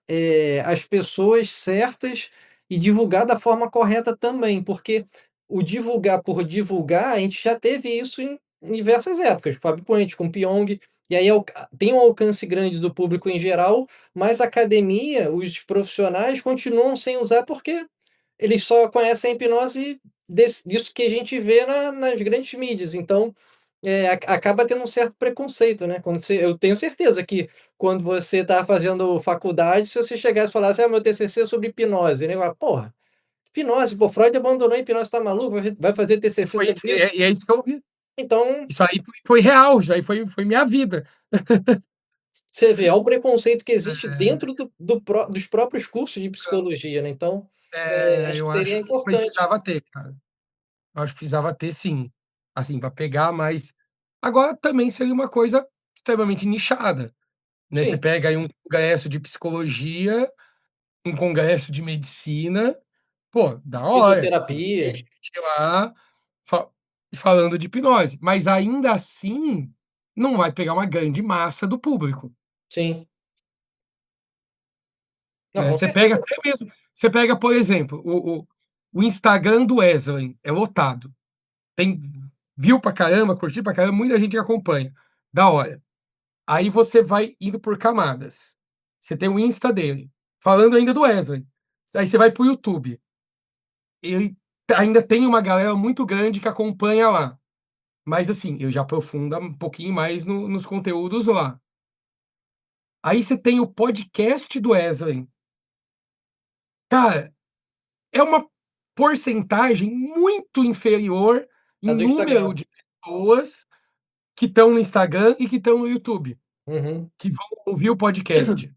as pessoas certas e divulgar da forma correta também, porque o divulgar por divulgar, a gente já teve isso em diversas épocas, Fábio Puentes com Pyong, e aí tem um alcance grande do público em geral, mas a academia, os profissionais continuam sem usar, porque eles só conhecem a hipnose disso que a gente vê nas grandes mídias. Então, acaba tendo um certo preconceito, né, eu tenho certeza que quando você está fazendo faculdade, se você chegasse e falasse: "Ah, meu TCC é sobre hipnose", né, eu "Porra, hipnose, pô, Freud abandonou a hipnose, tá maluco? Vai fazer E TCC foi sobre isso, isso?". é isso que eu ouvi. Então, Isso aí foi real, isso aí foi minha vida. você vê, é o preconceito que existe É, dentro dos próprios cursos de psicologia, né, então, acho eu que seria acho que importante. precisava ter, cara. Eu acho que precisava ter sim, assim, para pegar mais. Agora também seria uma coisa extremamente nichada, né, você Sim, pega aí um congresso de psicologia, um congresso de medicina, pô, da hora, tem fisioterapia, gente lá fa falando de hipnose, mas ainda assim, não vai pegar uma grande massa do público, sim. Não, né. com Você pega certeza. até mesmo você pega, por exemplo, o Instagram do Wesley é lotado, tem view pra caramba, curtir pra caramba, muita gente acompanha, da hora. Aí você vai indo por camadas. Você tem o Insta dele, falando ainda do Wesley. Aí você vai para o YouTube. Ele ainda tem uma galera muito grande que acompanha lá. Mas assim, ele já aprofunda um pouquinho mais nos conteúdos lá. Aí você tem o podcast do Wesley. Cara, é uma porcentagem muito inferior A em do número Instagram. de pessoas que estão no Instagram e que estão no YouTube, Uhum. que vão ouvir o podcast.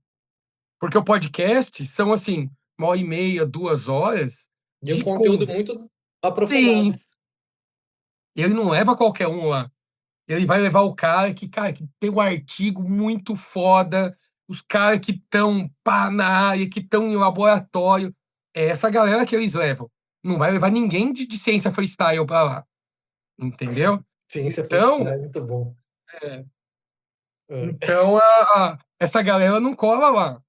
Porque o podcast são, assim, 1h30, 2 horas E um de conteúdo conversa muito aprofundado. extensa. Ele não leva qualquer um lá. Ele vai levar o cara, que tem um artigo muito foda, os caras que estão pá na área, que estão em laboratório. É essa galera que eles levam. Não vai levar ninguém de ciência freestyle pra lá, entendeu? Ciência Então, freestyle, muito bom. é, Hã. então essa galera não cola lá.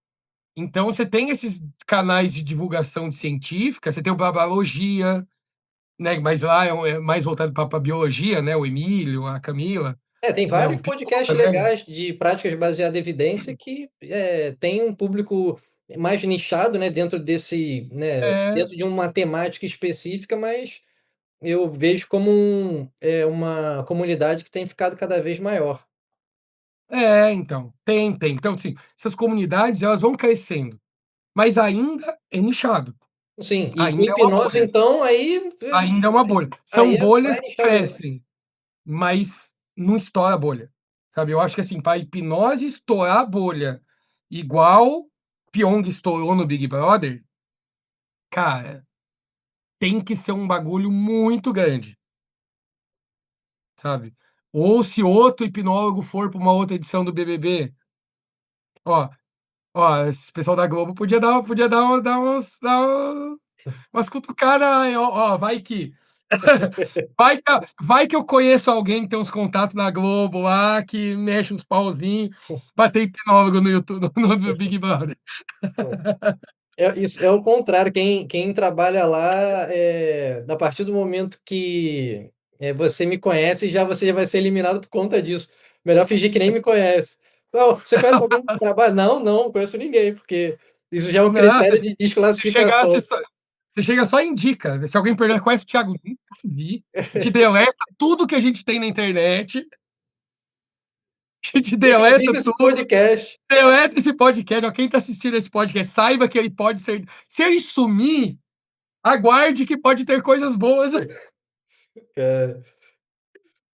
Então você tem esses canais de divulgação científica, você tem o Babalogia, né, mas lá é mais voltado pra biologia, né, o Emílio, a Camila, Tem né, o vários podcasts Piola, né. legais de práticas baseadas em evidência que, tem um público mais nichado, né, É, dentro de uma temática específica, mas eu vejo como uma comunidade que tem ficado cada vez maior. então, tem. Então, assim, essas comunidades elas vão crescendo, mas ainda é nichado, Sim, e com ainda é uma hipnose bolha, então, ainda é uma bolha. São aí é bolhas mais que nichado ainda. crescem, mas não estoura a bolha, sabe. Eu acho que, assim, pra hipnose estourar a bolha igual Pyong estourou no Big Brother, cara, tem que ser um bagulho muito grande, sabe. Ou se outro hipnólogo for pra uma outra edição do BBB, ó esse pessoal da Globo podia dar umas cutucada aí, ó, vai que eu conheço alguém que tem uns contatos na Globo lá, que mexe uns pauzinho pra ter hipnólogo no YouTube no Big Brother. Isso é o contrário, quem trabalha lá, a partir do momento que, você me conhece, você já vai ser eliminado por conta disso. Melhor fingir que nem me conhece. "Não, você conhece alguém que trabalha?", "Não, não conheço ninguém", porque isso já é um Não, critério de você chega lá, desclassificação. você chega só e indica. Se alguém perguntar: "Conhece o Thiago?", "Nunca vi". A gente deleta tudo que a gente tem na internet, a gente deleta Inclusive esse tudo. podcast. Deleta esse podcast, ó, quem tá assistindo esse podcast, saiba que ele pode ser se ele sumir, aguarde que pode ter coisas boas. É.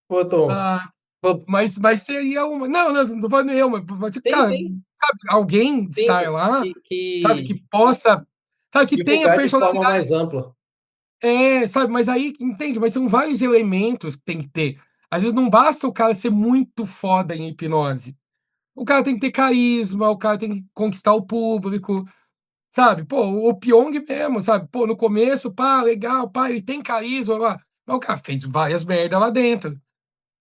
Pô, Tom, Ah, pô, mas seria uma não tô falando eu, mas, sim, cara, sim, sabe, alguém sim, estar lá, sabe, que que possa sabe, que tenha divulgar de forma personalidade mais ampla. sabe, mas aí entende, mas são vários elementos que tem que ter. Às vezes não basta o cara ser muito foda em hipnose. O cara tem que ter carisma, o cara tem que conquistar o público. Sabe, pô, o Pyong mesmo, sabe, pô, no começo, pá, legal, pá, ele tem carisma lá, mas o cara fez várias merda lá dentro.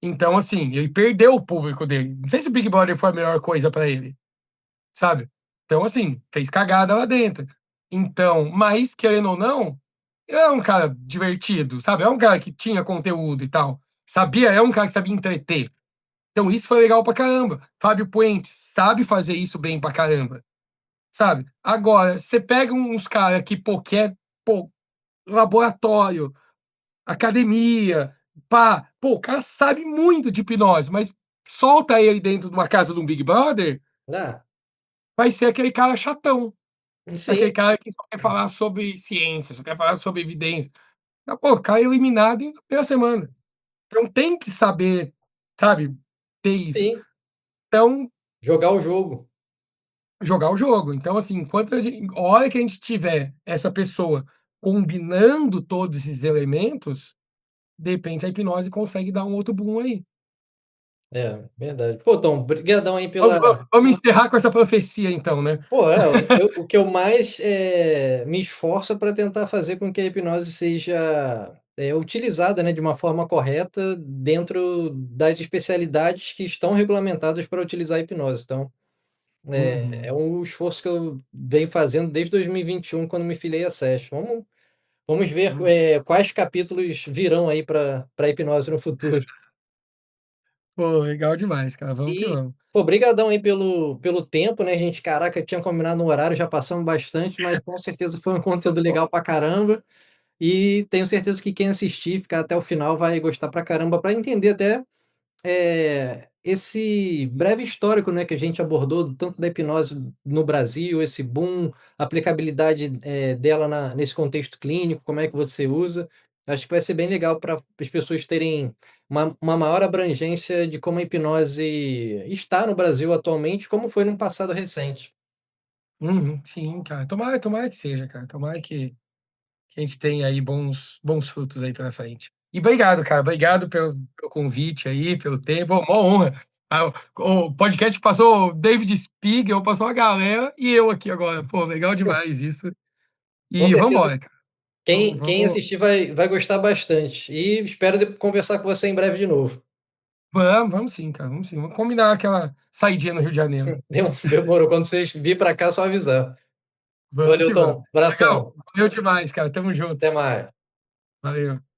Então, assim, ele perdeu o público dele. Não sei se o Big Brother foi a melhor coisa pra ele, sabe. Então, assim, fez cagada lá dentro. Então, mas, querendo ou não, ele é um cara divertido, sabe, é um cara que tinha conteúdo e tal. É um cara que sabia entreter. Então isso foi legal pra caramba. Fábio Puentes sabe fazer isso bem pra caramba. Sabe? Agora, você pega uns cara que, pô, quer, pô, laboratório, academia, pá, pô, o cara sabe muito de hipnose, mas solta ele dentro de uma casa de um Big Brother, Ah, vai ser aquele cara chatão, sim, aquele cara que só quer falar sobre ciência, só quer falar sobre evidência. Ah, pô, cai eliminado na primeira semana. Então tem que saber, sabe, ter isso. sim. Então, Jogar o jogo. jogar o jogo. Então, assim, enquanto a hora que a gente tiver essa pessoa combinando todos esses elementos, de repente a hipnose consegue dar um outro boom aí. É, verdade. Pô, Tom, brigadão aí Vamos pela. encerrar com essa profecia então, né. Pô, o que eu mais me esforço é para tentar fazer com que a hipnose seja utilizada, né, de uma forma correta dentro das especialidades que estão regulamentadas para utilizar a hipnose. Então, é Uhum. um esforço que eu venho fazendo desde 2021, quando me filiei à SES. Vamos ver, Hum. quais capítulos virão aí para a hipnose no futuro. Pô, legal demais, cara. Vamos que E, vamos. pô, brigadão aí pelo tempo, né, gente, caraca, tinha combinado um horário, já passamos bastante, mas com certeza foi um conteúdo legal pra caramba, e tenho certeza que quem assistir, ficar até o final, vai gostar pra caramba, pra entender até esse breve histórico, né, que a gente abordou, tanto da hipnose no Brasil, esse boom, a aplicabilidade, dela nesse contexto clínico, como é que você usa. Acho que vai ser bem legal para as pessoas terem uma maior abrangência de como a hipnose está no Brasil atualmente, como foi num passado recente. Uhum, sim, cara. Tomara que seja, cara. Tomara que a gente tenha aí bons frutos aí pela frente. E obrigado, cara. Obrigado pelo convite aí, pelo tempo. Ô, mó honra. Ah, o podcast que passou o David Spiegel, passou a galera e eu aqui agora. Pô, legal demais isso. Com E vamos certeza, embora, cara. quem Vamos, quem vamos, assistir vai gostar bastante, e espero conversar com você em breve de novo. vamos sim, cara. Vamos sim. Vamos combinar aquela saidinha no Rio de Janeiro. Demorou, quando vocês vir para cá, é só avisar. Vamos Valeu, que vamos. Tom. Legal. Abração. Valeu demais, cara. Tamo junto. Até mais. Valeu.